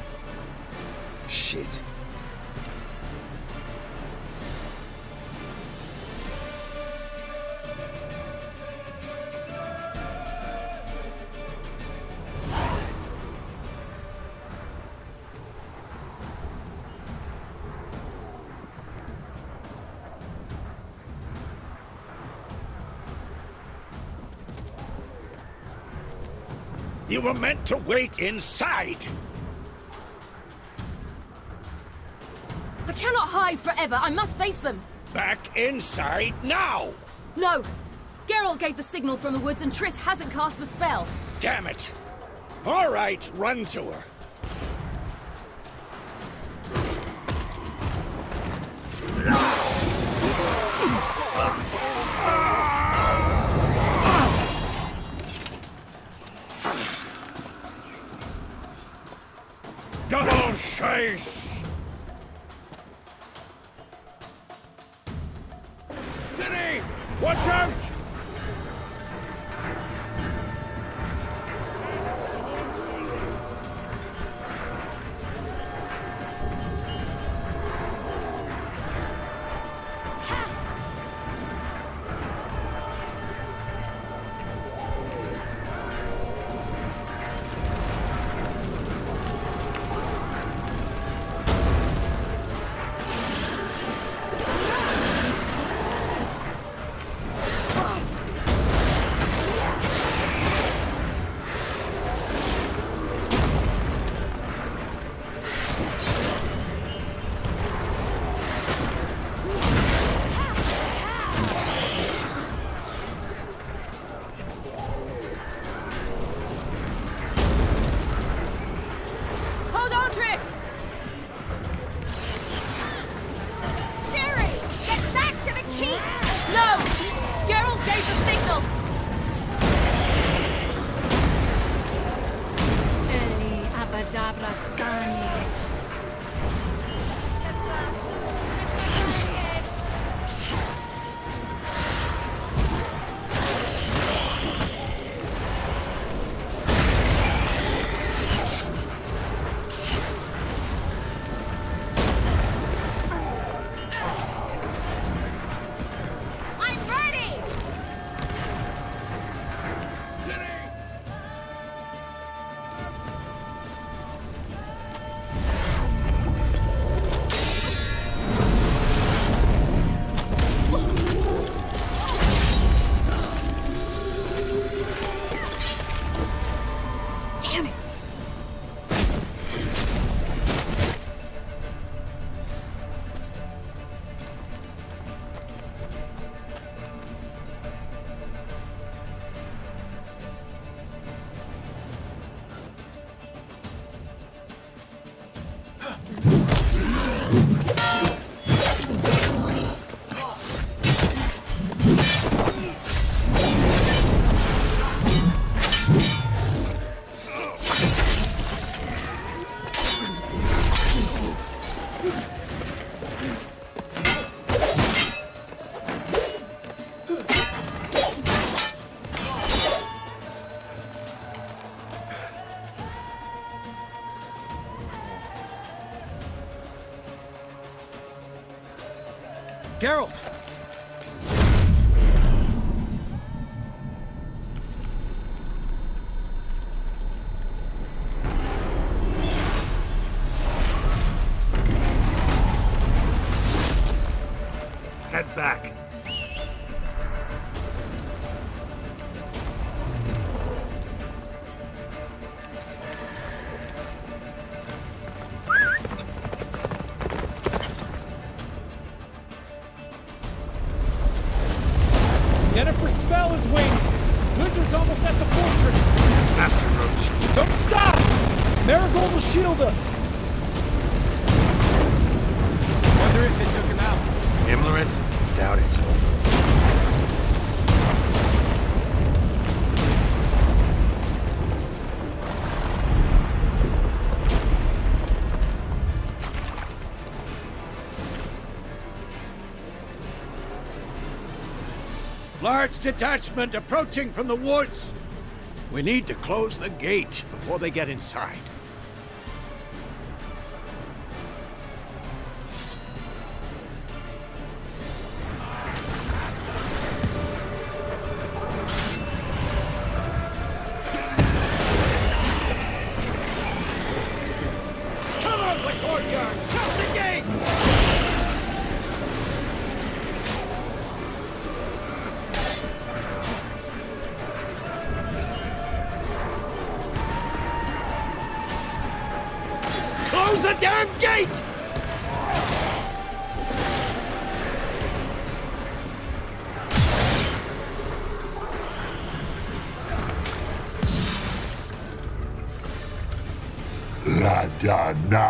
Shit. You were meant to wait inside! I cannot hide forever. I must face them. Back inside now! No! Geralt gave the signal from the woods and Triss hasn't cast the spell. Damn it! All right, run to her. Double chase! City! Watch out! Geralt! Head back. Yennefer's spell is waning. Blizzard's almost at the fortress. Faster, Roach. Don't stop! Marigold will shield us. if it took him out. Imlerith? Doubt it. Large detachment approaching from the woods. We need to close the gate before they get inside. Come out the courtyard! Shut the gate! Close the damn gate! La da na.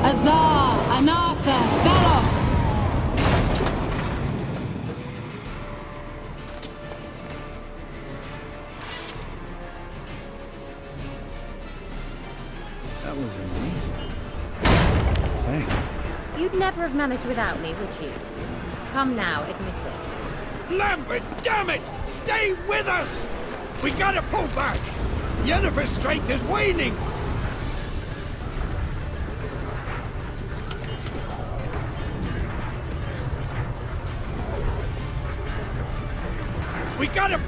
Azar, Anartha, Belos! That was amazing. Thanks. You'd never have managed without me, would you? Come now, admit it. Lambert, damn it! Stay with us! We gotta pull back! Yennefer's strength is waning! We gotta...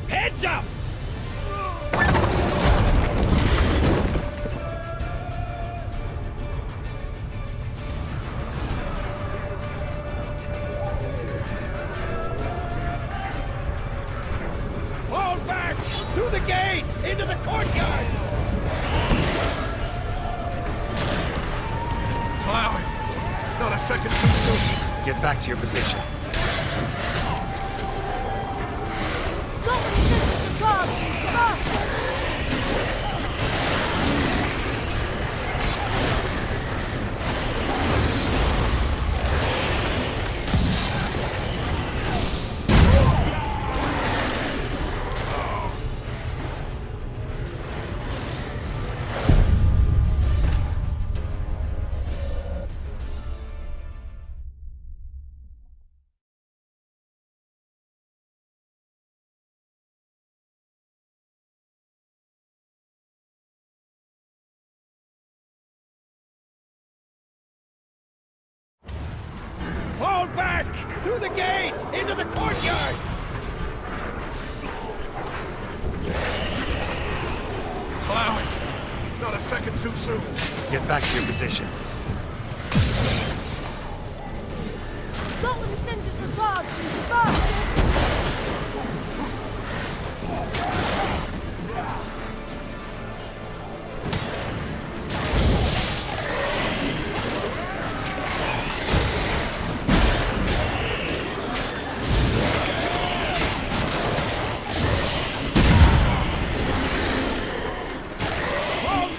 Heads up! Fall back! Through the gate! Into the courtyard! Cloud! Not a second too soon! Get back to your position. Fall back! Through the gate! Into the courtyard! Cloud! Not a second too soon! Get back to your position. Sultan sends his regards, you bastard!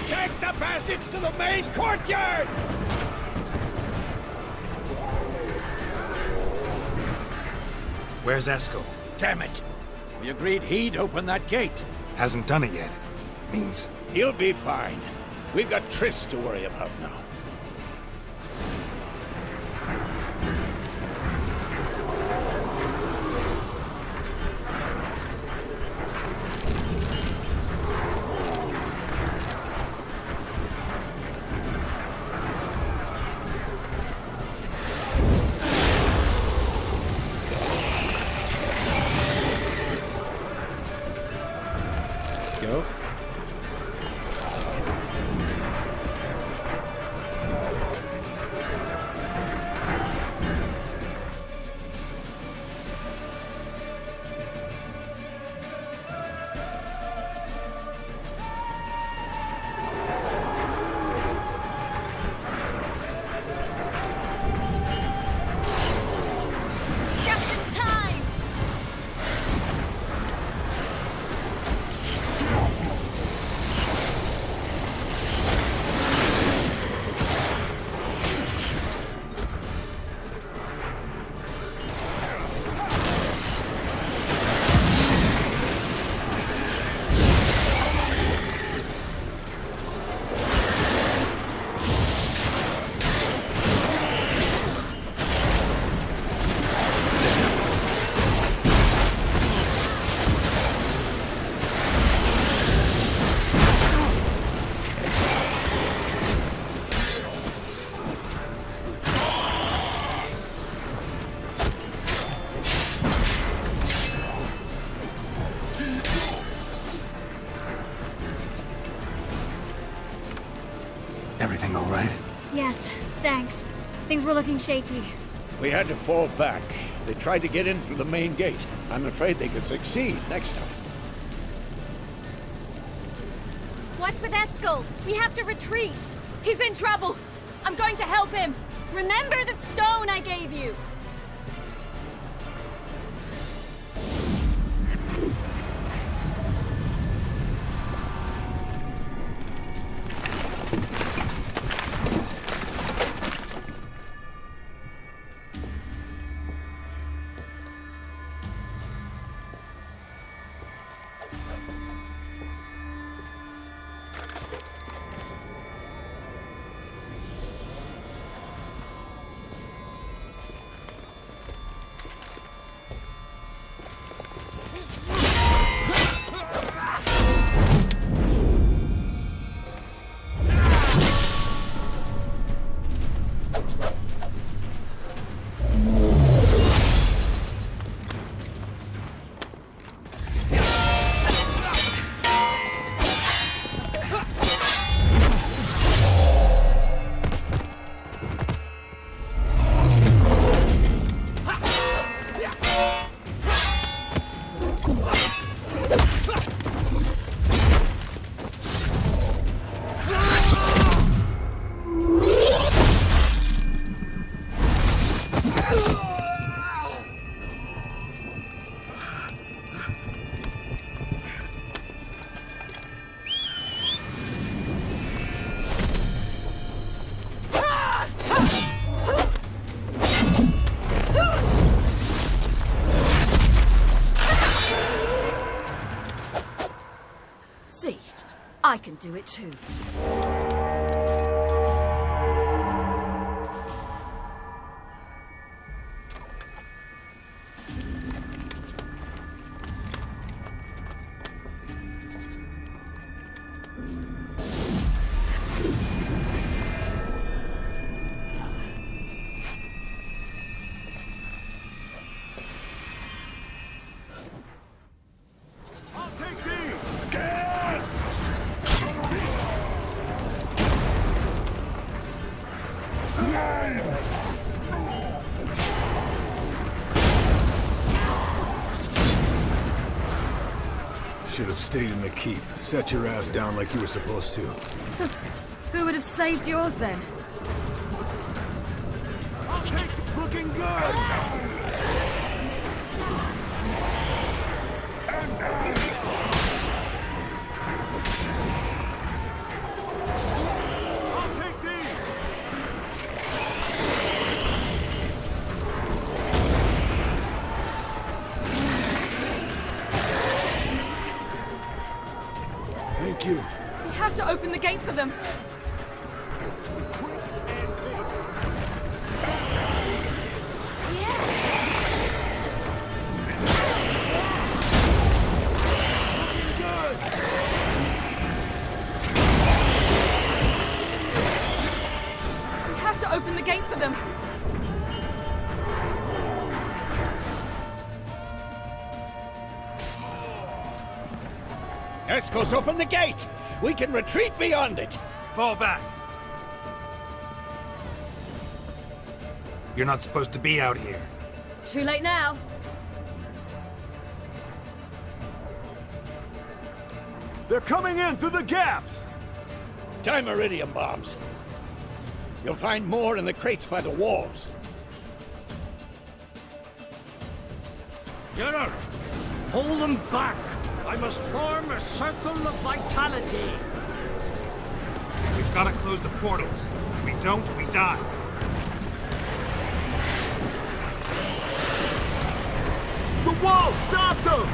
Protect the passage to the main courtyard! Where's Eskel? Damn it! We agreed he'd open that gate. Hasn't done it yet. Means... He'll be fine. We've got Triss to worry about now. Everything all right? Yes, thanks. Things were looking shaky. We had to fall back. They tried to get in through the main gate. I'm afraid they could succeed next time. What's with Eskel? We have to retreat. He's in trouble. I'm going to help him. Remember the stone I gave you. I can do it too. Should have stayed in the keep. Set your ass down like you were supposed to. Who would have saved yours then? I'll take it. Looking good! I'll take these! Thank you. We have to open the gate for them. We have to open the gate for them. Eskel's opened the gate! We can retreat beyond it! Fall back. You're not supposed to be out here. Too late now. They're coming in through the gaps! Time iridium bombs. You'll find more in the crates by the walls. Geralt, hold them back! I must form a circle of vitality. We've got to close the portals. If we don't, we die. The wall! Stop them!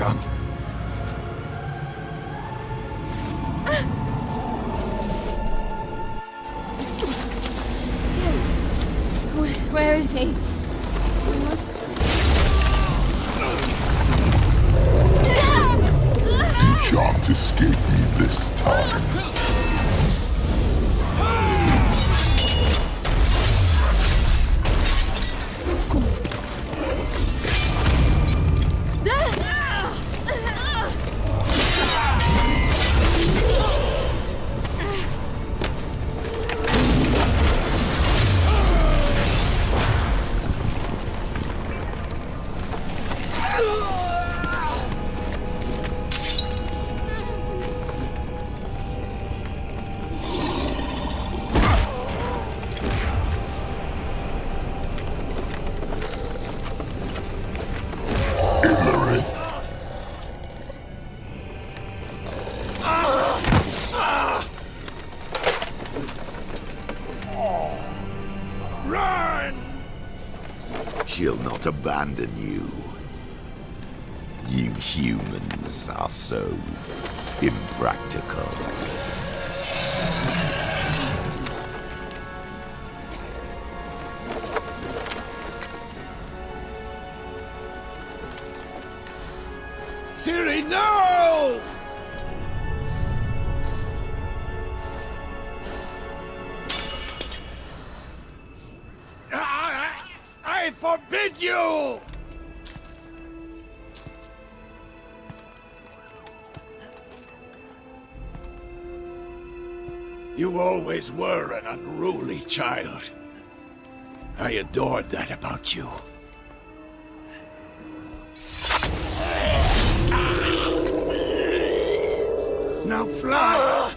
come. Where is he? We must... You shan't escape me this time. She'll not abandon you. You humans are so impractical. Ciri, no! I forbid you! You always were an unruly child. I adored that about you. Now fly!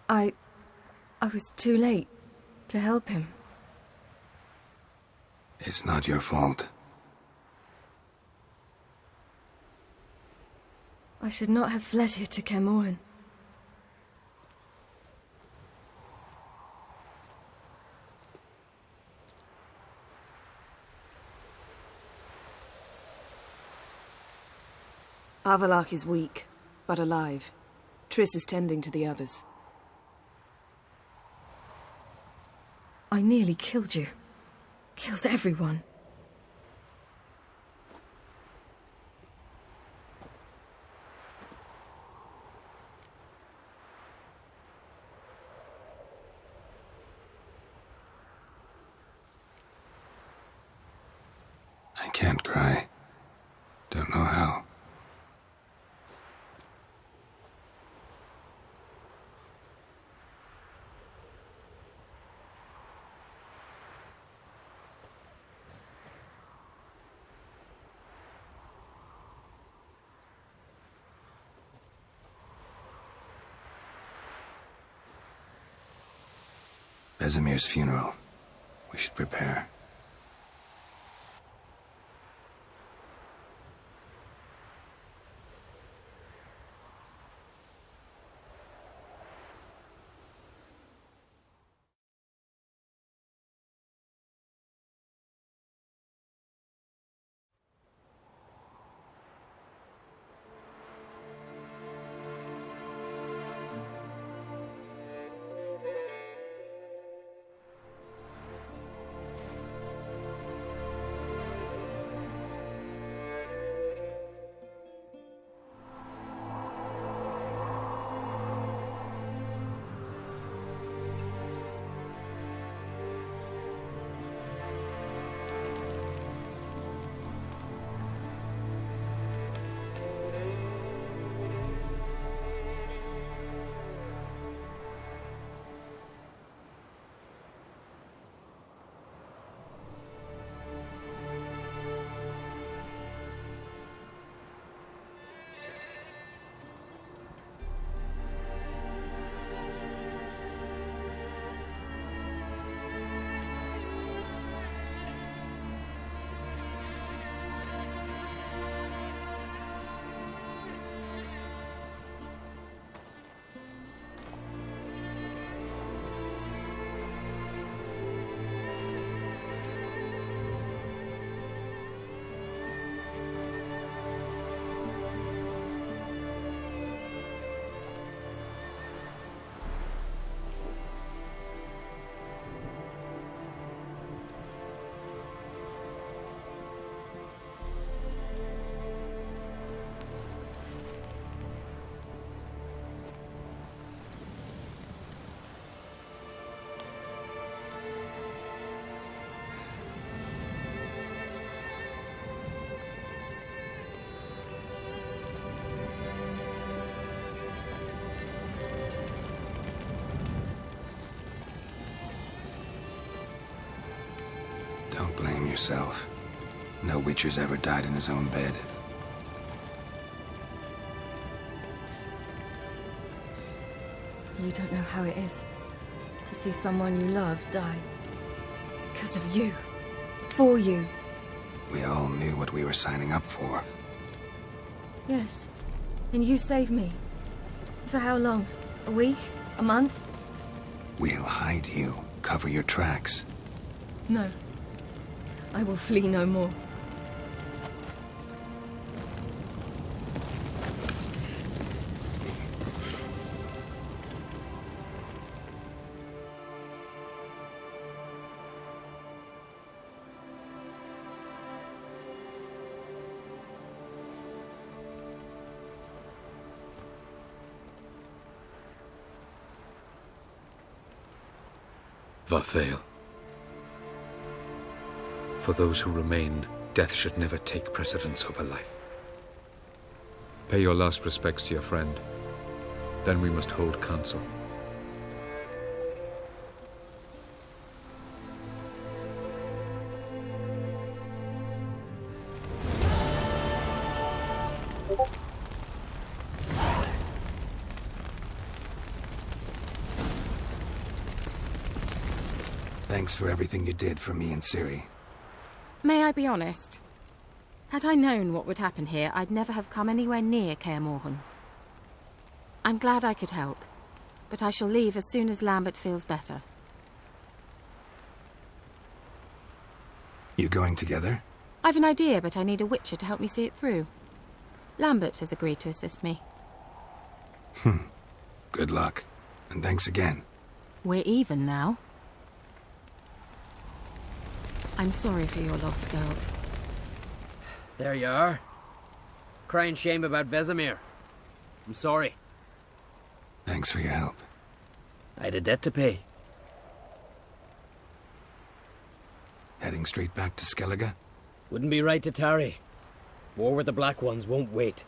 I was too late to help him. It's not your fault. I should not have fled here to Kaer Morhen. Avallac'h is weak, but alive. Triss is tending to the others. I nearly killed you. Killed everyone. I can't cry. Don't know how. Vesemir's funeral. We should prepare. Don't blame yourself. No Witcher's ever died in his own bed. You don't know how it is to see someone you love die. Because of you. For you. We all knew what we were signing up for. Yes. And you saved me. For how long? A week? A month? We'll hide you. Cover your tracks. No. I will flee no more. Vathael. For those who remain, death should never take precedence over life. Pay your last respects to your friend. Then we must hold council. Thanks for everything you did for me and Ciri. May I be honest? Had I known what would happen here, I'd never have come anywhere near Kaer Morhen. I'm glad I could help, but I shall leave as soon as Lambert feels better. You going together? I've an idea, but I need a witcher to help me see it through. Lambert has agreed to assist me. Good luck, and thanks again. We're even now. I'm sorry for your loss, Geralt. There you are. Crying shame about Vesemir. I'm sorry. Thanks for your help. I had a debt to pay. Heading straight back to Skellige? Wouldn't be right to tarry. War with the Black Ones won't wait.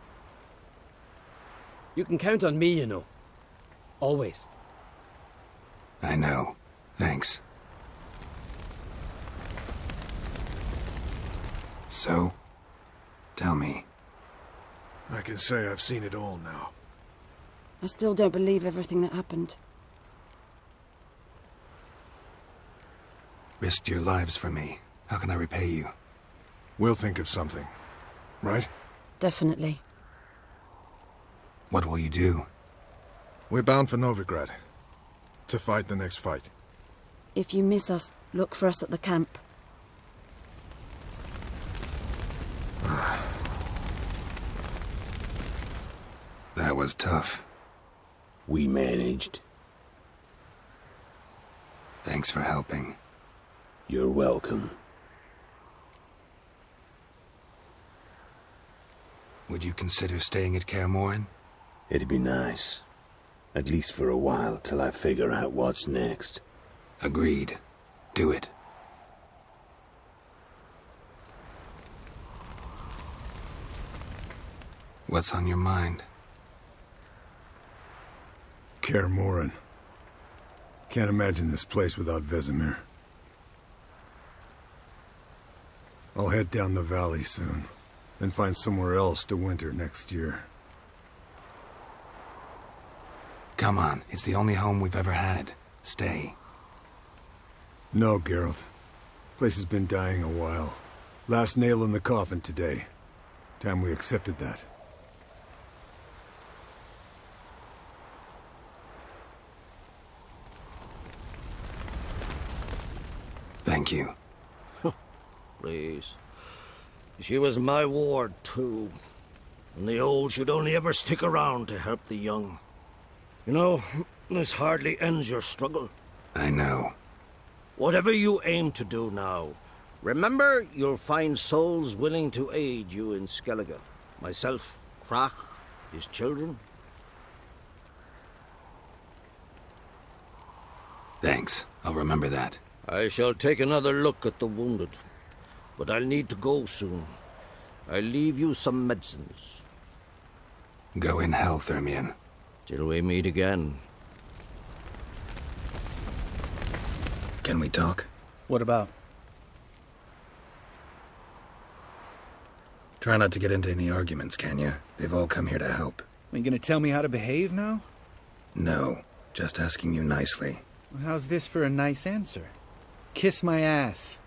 You can count on me, you know. Always. I know. Thanks. So, tell me. I can say I've seen it all now. I still don't believe everything that happened. Risked your lives for me. How can I repay you? We'll think of something. Right? Definitely. What will you do? We're bound for Novigrad. To fight the next fight. If you miss us, look for us at the camp. That was tough. We managed. Thanks for helping. You're welcome. Would you consider staying at Kaer Morhen? It'd be nice. At least for a while, till I figure out what's next. Agreed. Do it. What's on your mind? Kaer Morhen. Can't imagine this place without Vesemir. I'll head down the valley soon, then find somewhere else to winter next year. Come on, it's the only home we've ever had. Stay. No, Geralt. Place has been dying a while. Last nail in the coffin today. Time we accepted that. Thank you. Please. She was my ward, too. And the old should only ever stick around to help the young. You know, this hardly ends your struggle. I know. Whatever you aim to do now, remember you'll find souls willing to aid you in Skellige. Myself, Crach, his children. Thanks. I'll remember that. I shall take another look at the wounded. But I'll need to go soon. I'll leave you some medicines. Go in health, Ermion. Till we meet again. Can we talk? What about? Try not to get into any arguments, can you? They've all come here to help. Are you gonna tell me how to behave now? No, just asking you nicely. Well, how's this for a nice answer? Kiss my ass.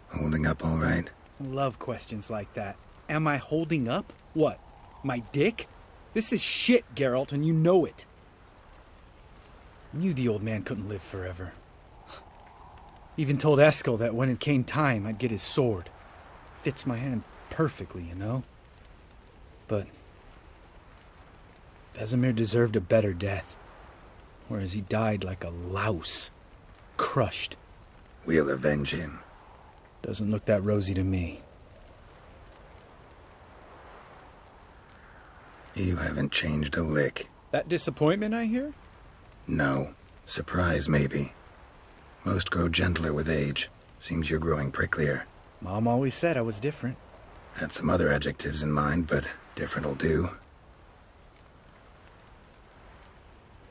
Holding up all right? I love questions like that. Am I holding up? What? My dick? This is shit, Geralt, and you know it. I knew the old man couldn't live forever. Even told Eskel that when it came time, I'd get his sword. Fits my hand perfectly, you know? But Vesemir deserved a better death. Whereas he died like a louse. Crushed. We'll avenge him. Doesn't look that rosy to me. You haven't changed a lick. That disappointment I hear? No. Surprise, maybe. Most grow gentler with age. Seems you're growing pricklier. Mom always said I was different. Had some other adjectives in mind, but different'll do.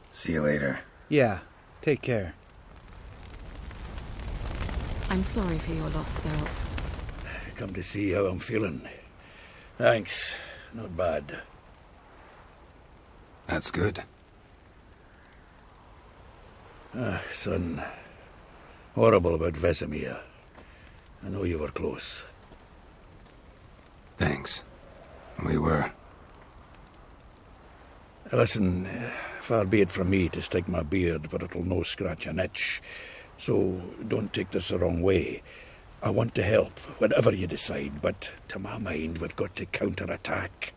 See you later. Yeah, take care. I'm sorry for your loss, Geralt. Come to see how I'm feeling. Thanks. Not bad. That's good. Son. Horrible about Vesemir. I know you were close. Thanks. We were. Listen, far be it from me to stick my beard, but it'll no scratch an itch. So don't take this the wrong way. I want to help, whatever you decide, but to my mind, we've got to counterattack.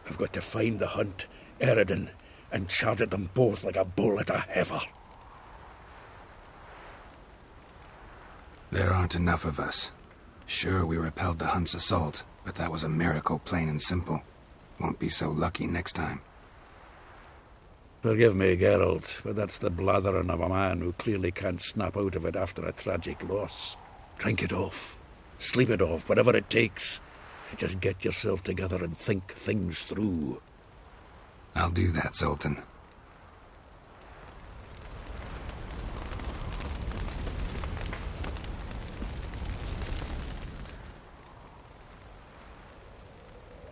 We've got to find the Hunt, Eredin, and charge at them both like a bull at a heifer. There aren't enough of us. Sure, we repelled the Hunt's assault, but that was a miracle, plain and simple. Won't be so lucky next time. Forgive me, Geralt, but that's the blathering of a man who clearly can't snap out of it after a tragic loss. Drink it off. Sleep it off, whatever it takes. Just get yourself together and think things through. I'll do that, Sultan.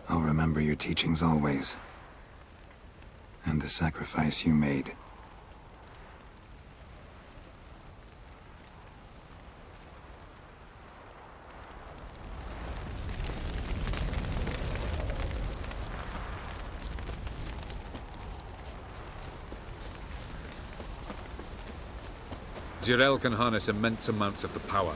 I'll remember your teachings always. And the sacrifice you made. Zirael can harness immense amounts of the power.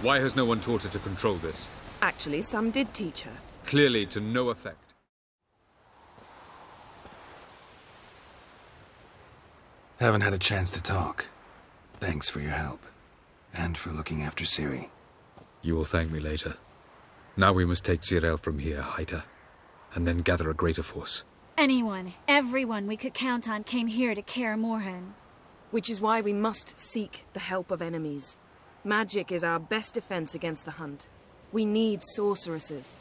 Why has no one taught her to control this? Actually, some did teach her. Clearly to no effect. Haven't had a chance to talk. Thanks for your help. And for looking after Ciri. You will thank me later. Now we must take Zirael from here, hide her, and then gather a greater force. Anyone, everyone we could count on came here to Kaer Morhen. Which is why we must seek the help of enemies. Magic is our best defense against the Hunt. We need sorceresses.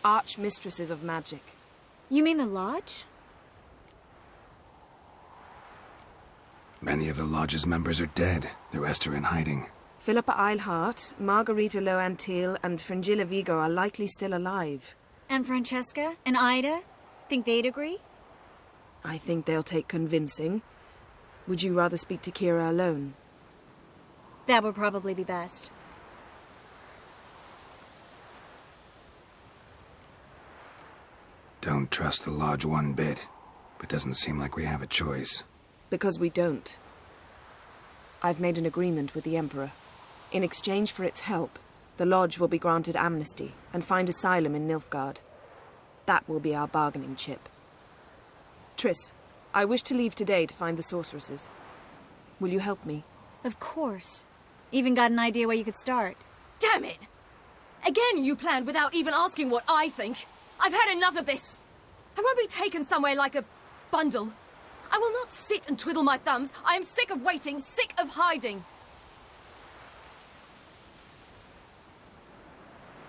Archmistresses of magic. You mean the Lodge? Many of the Lodge's members are dead. The rest are in hiding. Philippa Eilhart, Margarita Loantil, and Fringilla Vigo are likely still alive. And Francesca and Ida? Think they'd agree? I think they'll take convincing. Would you rather speak to Kira alone? That would probably be best. Don't trust the Lodge one bit, but doesn't seem like we have a choice. Because we don't. I've made an agreement with the Emperor. In exchange for its help, the Lodge will be granted amnesty and find asylum in Nilfgaard. That will be our bargaining chip. Triss, I wish to leave today to find the sorceresses. Will you help me? Of course. Even got an idea where you could start. Damn it! Again you planned without even asking what I think. I've had enough of this. I won't be taken somewhere like a bundle. I will not sit and twiddle my thumbs. I am sick of waiting, sick of hiding.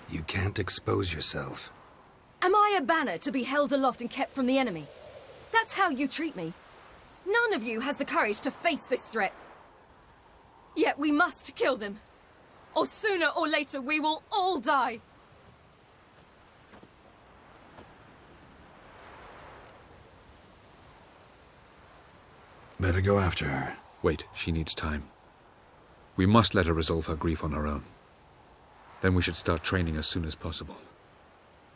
You can't expose yourself. Am I a banner to be held aloft and kept from the enemy? That's how you treat me. None of you has the courage to face this threat. Yet we must kill them. Or sooner or later we will all die. Better go after her. Wait, she needs time. We must let her resolve her grief on her own. Then we should start training as soon as possible.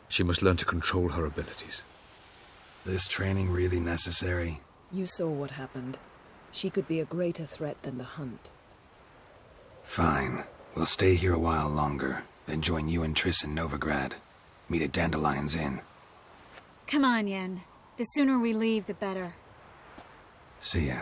She must learn to control her abilities. This training really necessary? You saw what happened. She could be a greater threat than the Hunt. Fine. We'll stay here a while longer, then join you and Triss in Novigrad. Meet at Dandelion's Inn. Come on, Yen. The sooner we leave, the better. See ya.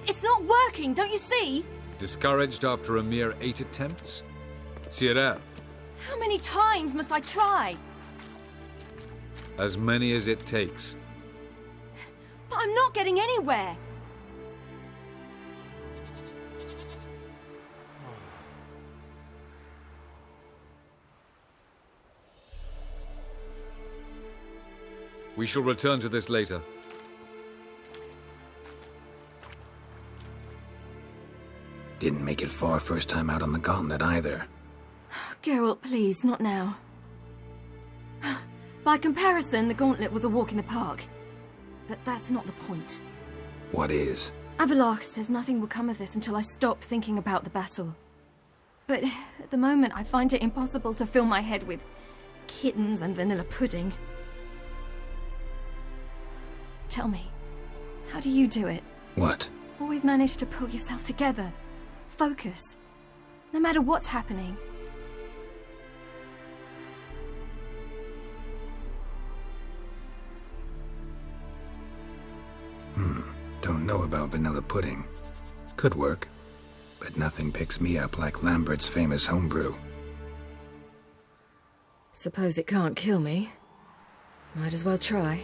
It's not working, don't you see? Discouraged after a mere 8 attempts? Zirael. How many times must I try? As many as it takes. But I'm not getting anywhere! We shall return to this later. Didn't make it far first time out on the gauntlet either. Geralt, please, not now. By comparison, the gauntlet was a walk in the park. But that's not the point. What is? Avallac'h says nothing will come of this until I stop thinking about the battle. But at the moment, I find it impossible to fill my head with kittens and vanilla pudding. Tell me, how do you do it? What? Always manage to pull yourself together. Focus. No matter what's happening. Don't know about vanilla pudding. Could work. But nothing picks me up like Lambert's famous homebrew. Suppose it can't kill me. Might as well try.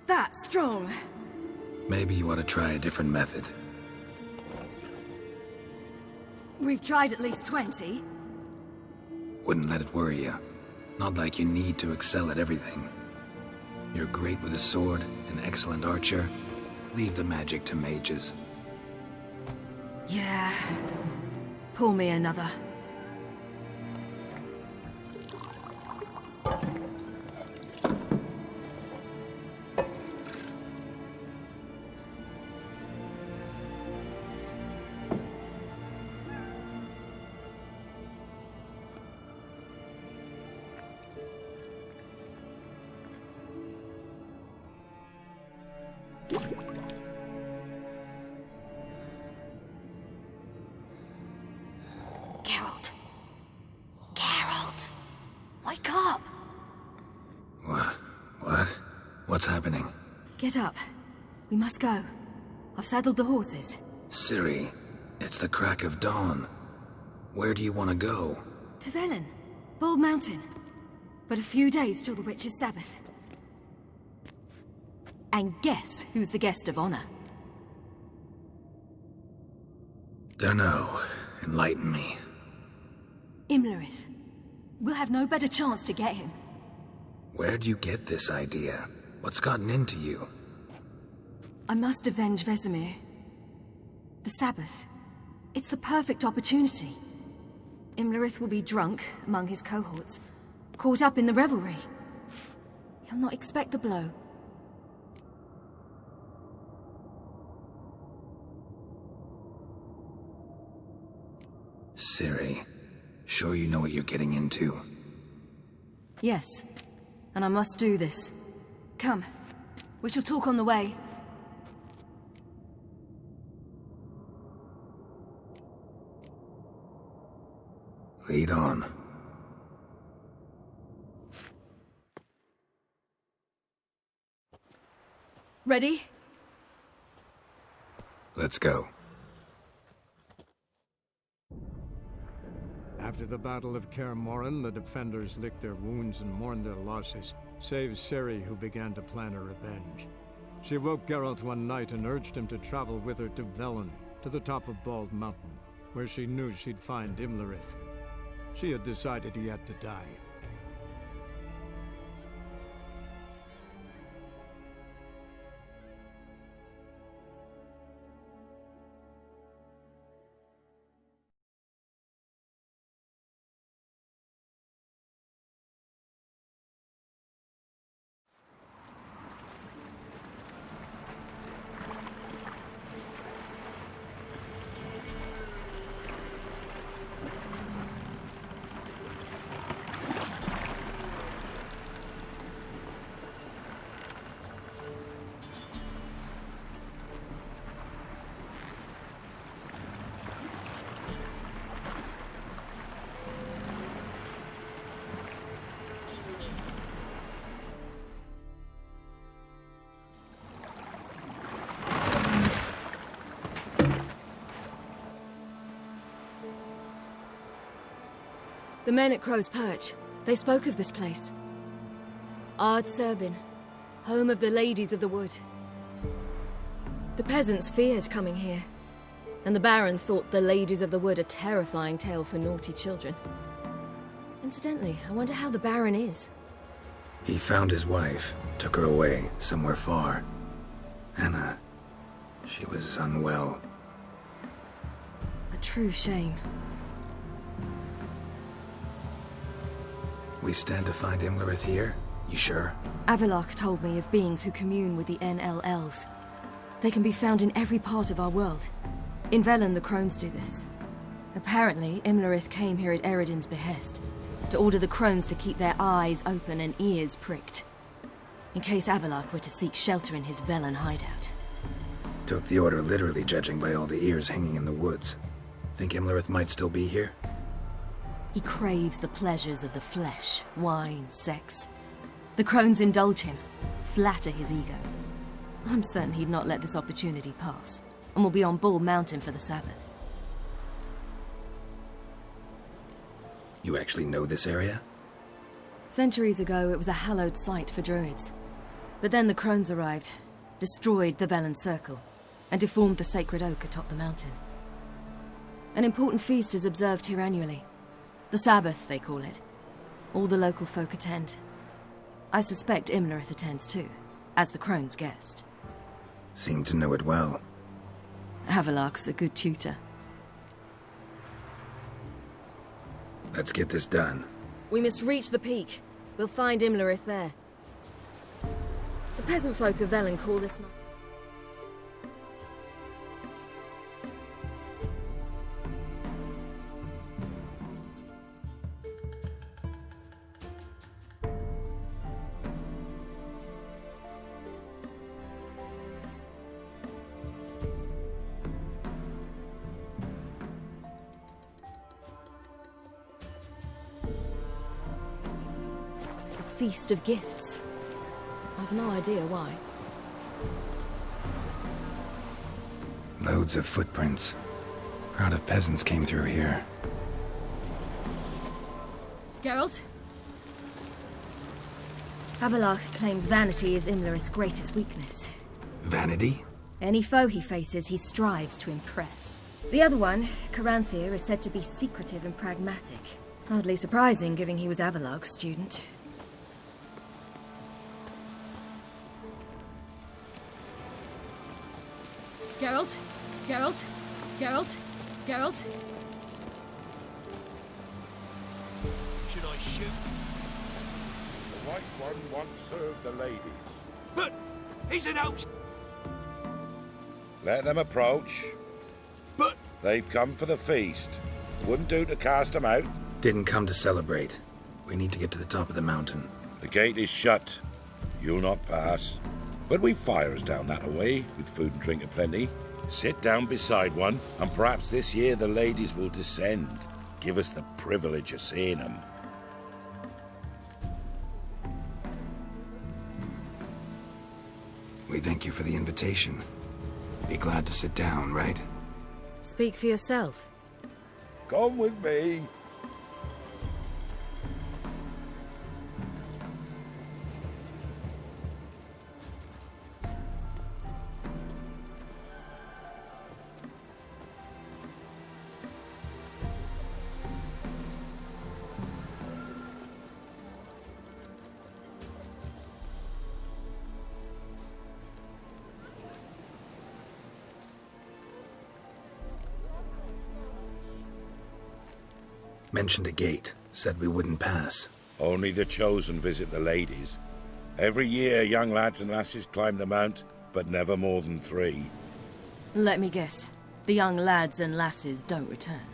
That's strong. Maybe you ought to try a different method. We've tried at least 20. Wouldn't let it worry you. Not like you need to excel at everything. You're great with a sword, an excellent archer. Leave the magic to mages. Yeah. Pull me another. Wake up! What? What's happening? Get up. We must go. I've saddled the horses. Ciri, it's the crack of dawn. Where do you want to go? To Velen. Bald Mountain. But a few days till the Witch's Sabbath. And guess who's the guest of honor? Dunno. Enlighten me. Imlerith. We'll have no better chance to get him. Where'd you get this idea? What's gotten into you? I must avenge Vesemir. The Sabbath. It's the perfect opportunity. Imlerith will be drunk among his cohorts, caught up in the revelry. He'll not expect the blow. Ciri, sure you know what you're getting into? Yes, and I must do this. Come, we shall talk on the way. Lead on. Ready? Let's go. After the Battle of Kaer Morhen, the defenders licked their wounds and mourned their losses, save Ciri, who began to plan her revenge. She woke Geralt one night and urged him to travel with her to Velen, to the top of Bald Mountain, where she knew she'd find Imlerith. She had decided he had to die. The men at Crow's Perch, they spoke of this place. Ard Serbin, home of the Ladies of the Wood. The peasants feared coming here, and the Baron thought the Ladies of the Wood a terrifying tale for naughty children. Incidentally, I wonder how the Baron is. He found his wife, took her away, somewhere far. Anna, she was unwell. A true shame. We stand to find Imlerith here? You sure? Avalok told me of beings who commune with the NL Elves. They can be found in every part of our world. In Velen, the Crones do this. Apparently, Imlerith came here at Eredin's behest, to order the Crones to keep their eyes open and ears pricked, in case Avalok were to seek shelter in his Velen hideout. Took the order literally, judging by all the ears hanging in the woods. Think Imlerith might still be here? He craves the pleasures of the flesh, wine, sex. The Crones indulge him, flatter his ego. I'm certain he'd not let this opportunity pass, and will be on Bull Mountain for the Sabbath. You actually know this area? Centuries ago, it was a hallowed site for druids. But then the Crones arrived, destroyed the Velen Circle, and deformed the sacred oak atop the mountain. An important feast is observed here annually. The Sabbath, they call it. All the local folk attend. I suspect Imlerith attends too, as the Crone's guest. Seem to know it well. Avalok's a good tutor. Let's get this done. We must reach the peak. We'll find Imlerith there. The peasant folk of Velen call this night. Feast of Gifts. I've no idea why. Loads of footprints. Crowd of peasants came through here. Geralt? Avalok claims vanity is Imlerith's greatest weakness. Vanity? Any foe he faces, he strives to impress. The other one, Caranthir, is said to be secretive and pragmatic. Hardly surprising, given he was Avalok's student. Geralt? Geralt? Geralt? Geralt? Should I shoot? The White One once served the ladies. But he's an out. Let them approach. But they've come for the feast. Wouldn't do to cast them out. Didn't come to celebrate. We need to get to the top of the mountain. The gate is shut. You'll not pass. But we've fires down that way, with food and drink aplenty. Sit down beside one, and perhaps this year the ladies will descend. Give us the privilege of seeing them. We thank you for the invitation. Be glad to sit down, right? Speak for yourself. Come with me. Mentioned a gate. Said we wouldn't pass. Only the chosen visit the ladies. Every year, young lads and lasses climb the mount, but never more than 3. Let me guess. The young lads and lasses don't return.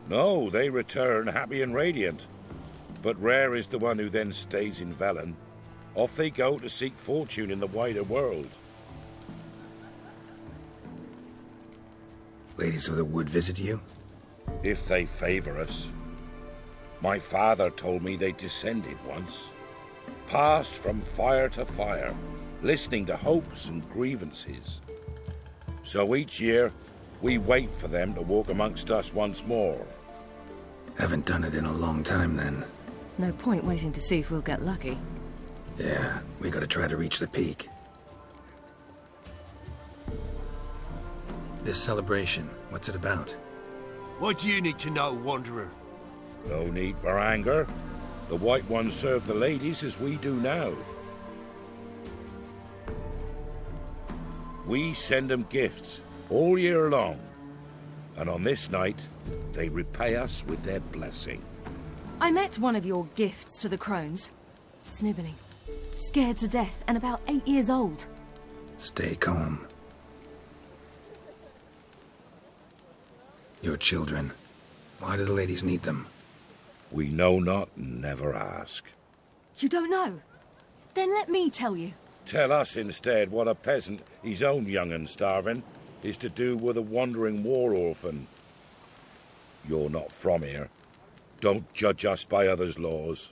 No, they return happy and radiant. But rare is the one who then stays in Velen. Off they go to seek fortune in the wider world. Ladies of the Wood visit you? If they favor us. My father told me they descended once. Passed from fire to fire, listening to hopes and grievances. So each year, we wait for them to walk amongst us once more. Haven't done it in a long time, then. No point waiting to see if we'll get lucky. Yeah, we gotta try to reach the peak. This celebration, what's it about? What do you need to know, Wanderer? No need for anger. The White Ones serve the ladies as we do now. We send them gifts all year long. And on this night, they repay us with their blessing. I met one of your gifts to the crones. Snivelling. Scared to death and about 8 years old. Stay calm. Your children. Why do the ladies need them? We know not and never ask. You don't know? Then let me tell you. Tell us instead what a peasant, his own young and starving, is to do with a wandering war orphan. You're not from here. Don't judge us by others' laws.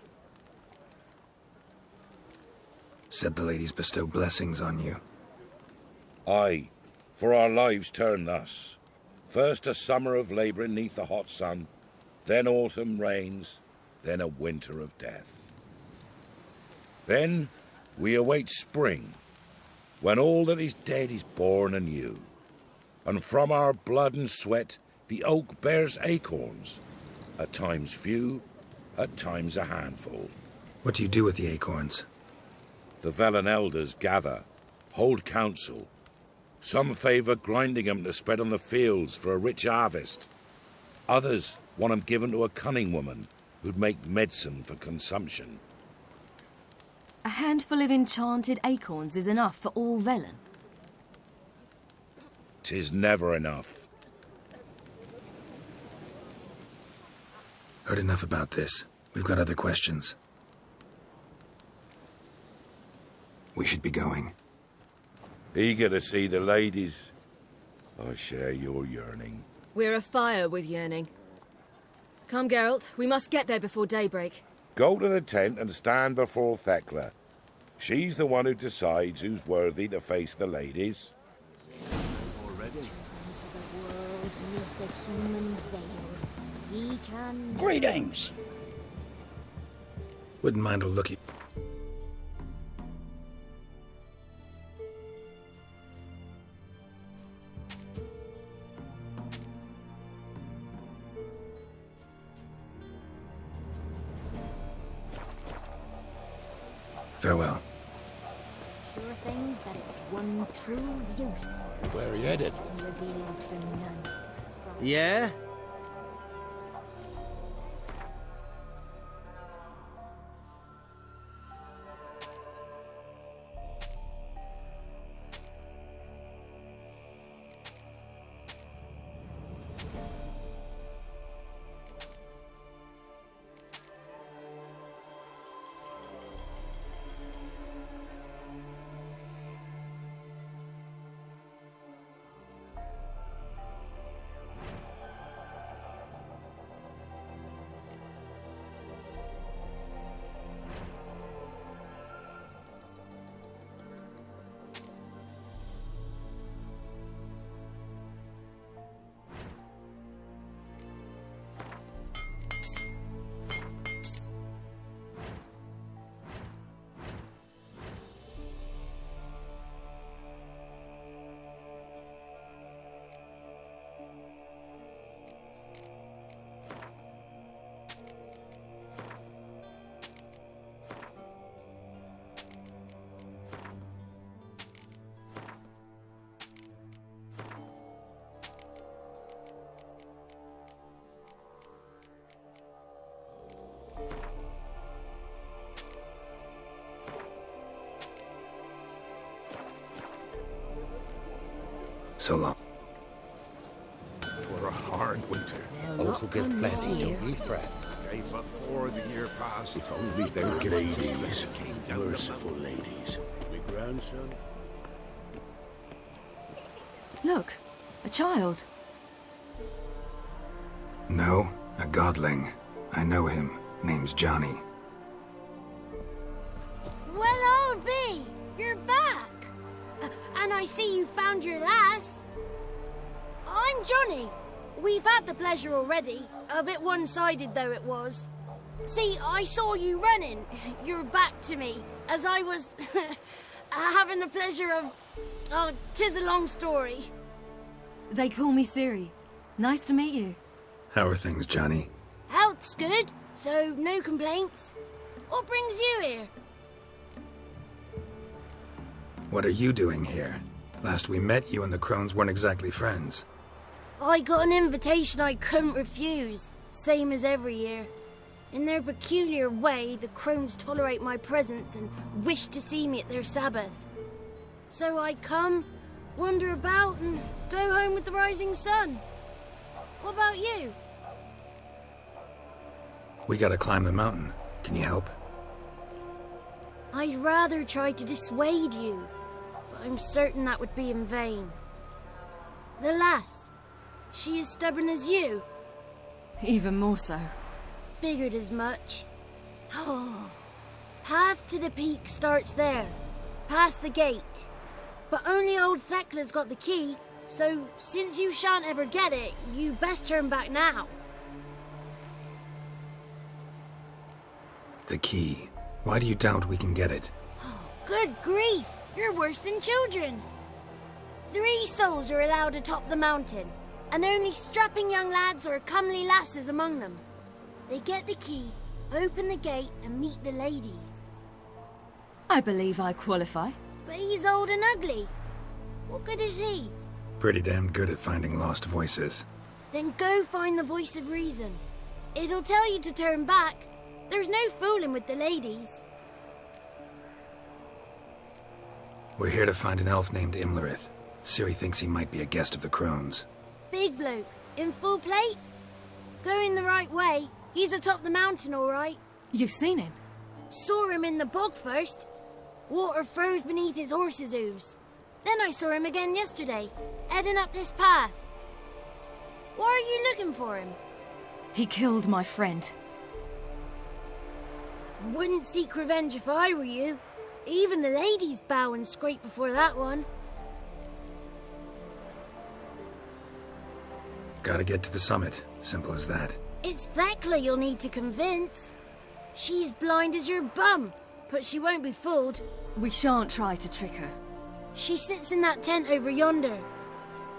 Said the ladies bestow blessings on you. Aye, for our lives turn thus. First a summer of labouring neath the hot sun, then autumn rains, then a winter of death. Then we await spring, when all that is dead is born anew. And from our blood and sweat the oak bears acorns, at times few, at times a handful. What do you do with the acorns? The Velen elders gather, hold council. Some favour grinding 'em to spread on the fields for a rich harvest. Others want 'em given to a cunning woman who'd make medicine for consumption. A handful of enchanted acorns is enough for all Velen. 'Tis never enough. Heard enough about this. We've got other questions. We should be going. Eager to see the ladies. I share your yearning. We're afire with yearning. Come, Geralt. We must get there before daybreak. Go to the tent and stand before Thekla. She's the one who decides who's worthy to face the ladies. Greetings. Wouldn't mind a looky. Farewell. Sure things that it's one true use. Where are you headed? Revealed to none. Yeah? So long. For a hard winter. Uncle give plenty, don't ye fret. Gave but 4 the year past. If only they were ladies, merciful ladies. My grandson. Look, a child. No, a godling. I know him. Name's Johnny. Well, old B, you're back. And I see you found your lass. I'm Johnny. We've had the pleasure already, a bit one-sided though it was. See, I saw you running, your back to me, as I was having the pleasure of... Oh, 'tis a long story. They call me Ciri. Nice to meet you. How are things, Johnny? Health's good, so no complaints. What brings you here? What are you doing here? Last we met, you and the Crones weren't exactly friends. I got an invitation I couldn't refuse, same as every year. In their peculiar way, the Crones tolerate my presence and wish to see me at their Sabbath. So I come, wander about, and go home with the rising sun. What about you? We gotta climb the mountain. Can you help? I'd rather try to dissuade you, but I'm certain that would be in vain. The lass, she as stubborn as you? Even more so. Figured as much. Oh. Path to the peak starts there, past the gate. But only old Thekla's got the key, so since you shan't ever get it, you best turn back now. The key. Why do you doubt we can get it? Good grief, you're worse than children. 3 souls are allowed atop the mountain, and only strapping young lads or comely lasses among them. They get the key, open the gate, and meet the ladies. I believe I qualify. But he's old and ugly. What good is he? Pretty damn good at finding lost voices. Then go find the voice of reason. It'll tell you to turn back. There's no fooling with the ladies. We're here to find an elf named Imlerith. Ciri thinks he might be a guest of the Crones. Big bloke, in full plate? Going the right way. He's atop the mountain, all right. You've seen him? Saw him in the bog first. Water froze beneath his horse's hooves. Then I saw him again yesterday, heading up this path. Why are you looking for him? He killed my friend. Wouldn't seek revenge if I were you. Even the ladies bow and scrape before that one. Gotta get to the summit. Simple as that. It's Thekla you'll need to convince. She's blind as your bum, but she won't be fooled. We shan't try to trick her. She sits in that tent over yonder.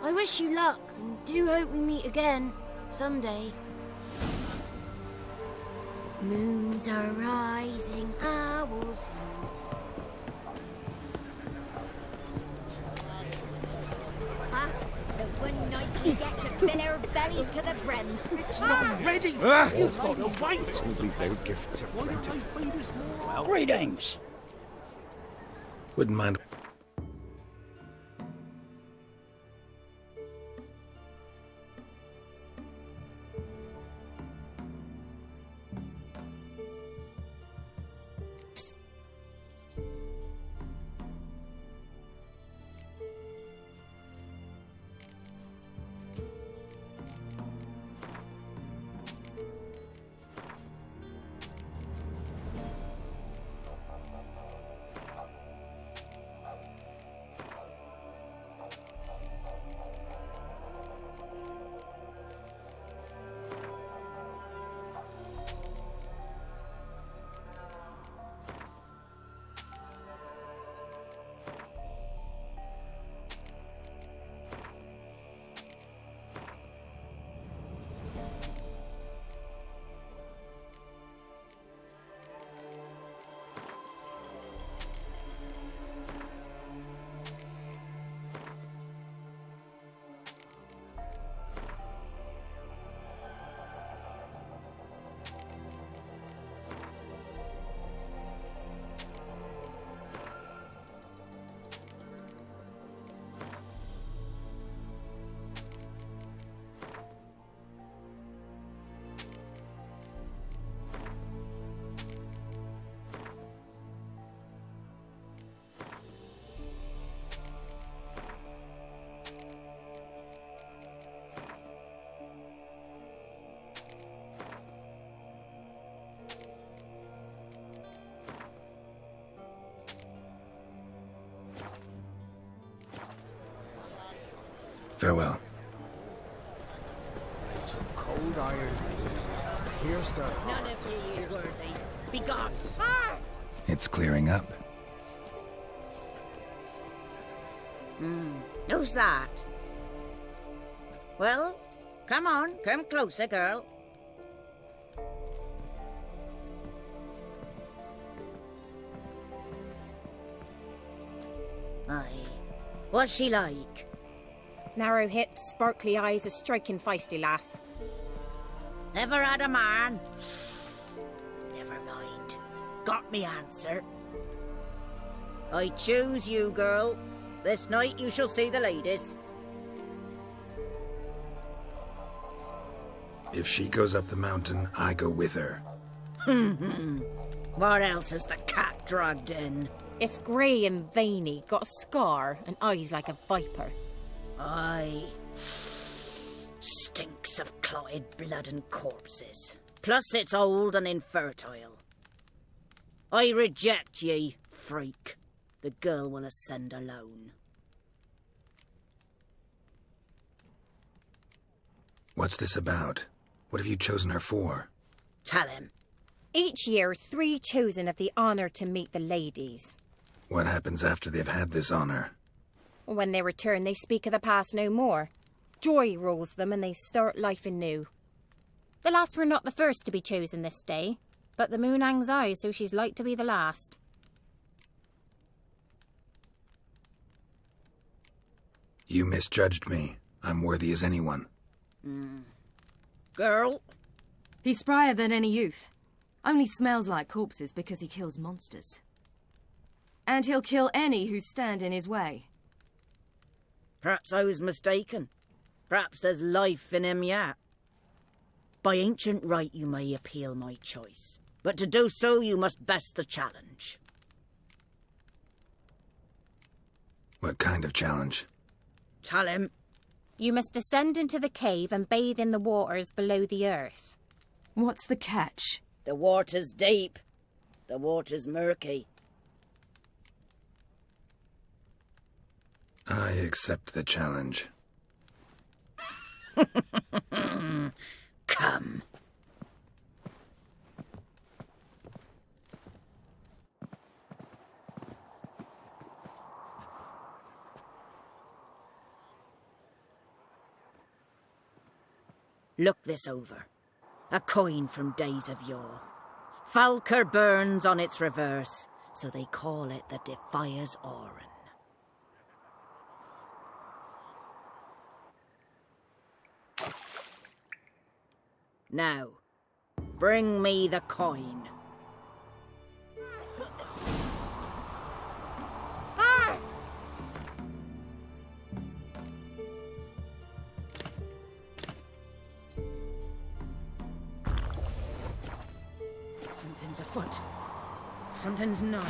I wish you luck, and do hope we meet again, someday. Moons are rising, owls hoot. Huh? The one night we get to fill our bellies to the brim. It's not ready! You've got to wait! Only their gifts are plentiful. Well, greetings. Wouldn't mind. Farewell. old iron. Here's the... None of ye is worthy. Be gone. It's clearing up. Who's that? Well, come on, come closer, girl. Aye. What's she like? Narrow hips, sparkly eyes, a striking feisty lass. Never had a man? Never mind. Got me answer. I choose you, girl. This night you shall see the ladies. If she goes up the mountain, I go with her. What else has the cat dragged in? It's grey and veiny, got a scar, and eyes like a viper. Aye. Stinks of clotted blood and corpses. Plus it's old and infertile. I reject ye, freak. The girl will ascend alone. What's this about? What have you chosen her for? Tell him. Each year, 3 chosen have the honour to meet the ladies. What happens after they've had this honor? When they return, they speak of the past no more. Joy rules them and they start life anew. The lass were not the first to be chosen this day, but the moon hangs high, so she's like to be the last. You misjudged me. I'm worthy as anyone. Girl? He's sprier than any youth. Only smells like corpses because he kills monsters. And he'll kill any who stand in his way. Perhaps I was mistaken. Perhaps there's life in him yet. By ancient right you may appeal my choice, but to do so you must best the challenge. What kind of challenge? Tell him. You must descend into the cave and bathe in the waters below the earth. What's the catch? The water's deep. The water's murky. I accept the challenge. Come. Look this over. A coin from days of yore. Falker burns on its reverse, so they call it the Defier's Oran. Now, bring me the coin. Something's afoot. Something's not.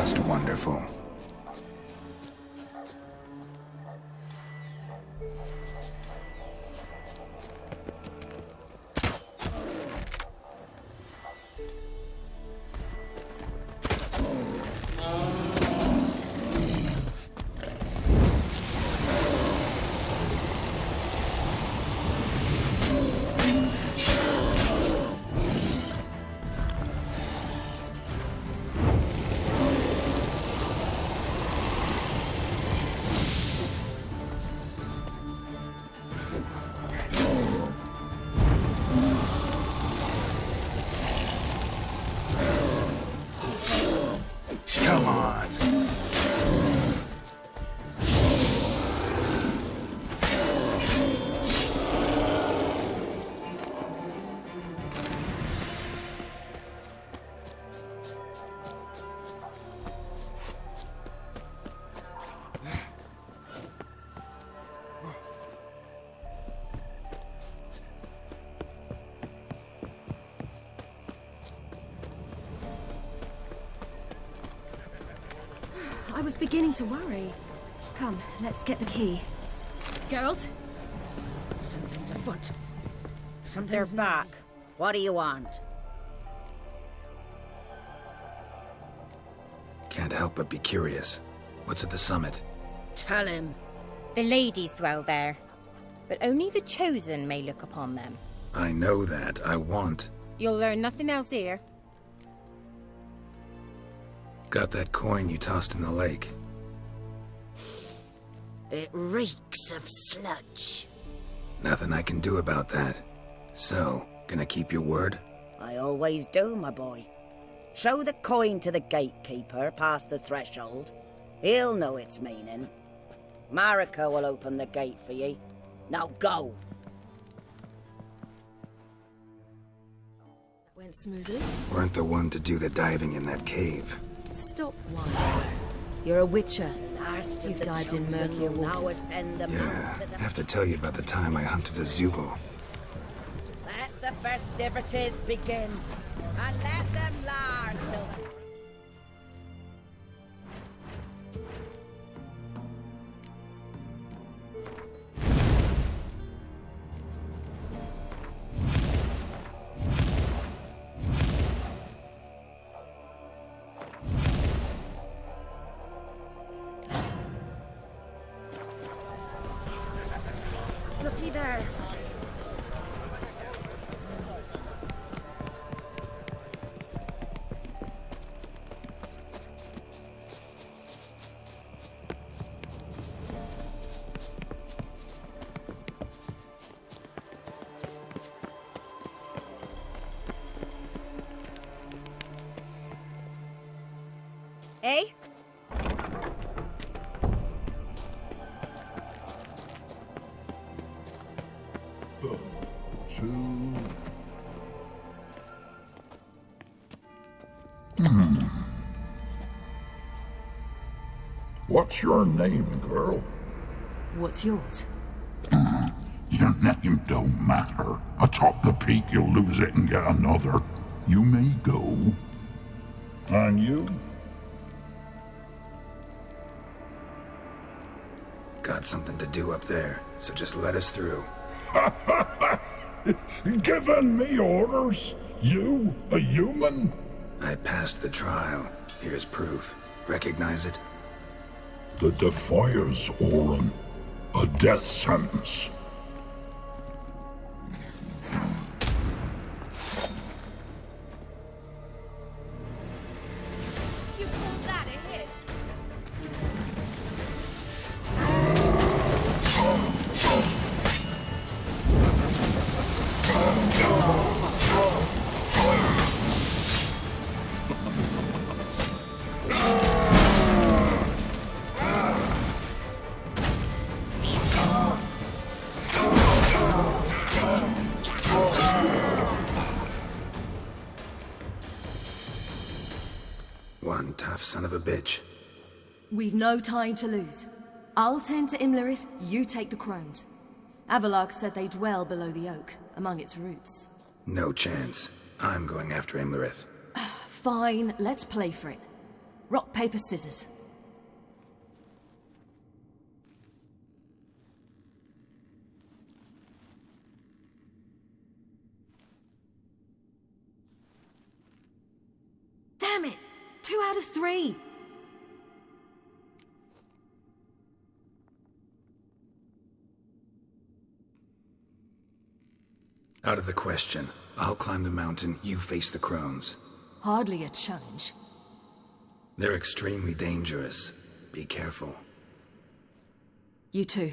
just wonderful. Come on. I was beginning to worry. Come, let's get the key. Geralt? Something's afoot. They're back. What do you want? Can't help but be curious. What's at the summit? Tell him. The ladies dwell there, but only the chosen may look upon them. I know that. I want. You'll learn nothing else here. Got that coin you tossed in the lake. It reeks of sludge. Nothing I can do about that. So, gonna keep your word? I always do, my boy. Show the coin to the gatekeeper past the threshold. He'll know its meaning. Marika will open the gate for ye. Now go! Went smoothly. Weren't the one to do the diving in that cave. Stop one. You're a witcher. You've dived in murkier waters. Yeah, I have to tell you about the time I hunted a Zeugle. Let the festivities begin, and let them last till the... Looky there. Eh? What's your name, girl? What's yours? Your name don't matter. Atop the peak, you'll lose it and get another. You may go. And you? Got something to do up there, so just let us through. Giving me orders? You, a human? I passed the trial. Here's proof. Recognize it? The Defiers, Orin. A death sentence. You call that a hit? One tough son of a bitch. We've no time to lose. I'll tend to Imlerith, you take the crones. Avelarg said they dwell below the oak, among its roots. No chance. I'm going after Imlerith. Fine, let's play for it. Rock, paper, scissors. Damn it! 2 out of 3! Out of the question. I'll climb the mountain, you face the crones. Hardly a challenge. They're extremely dangerous. Be careful. You too.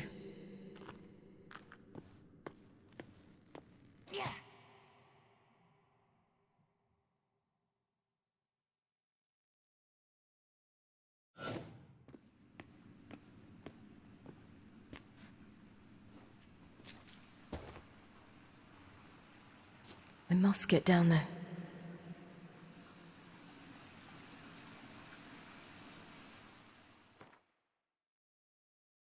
I must get down there.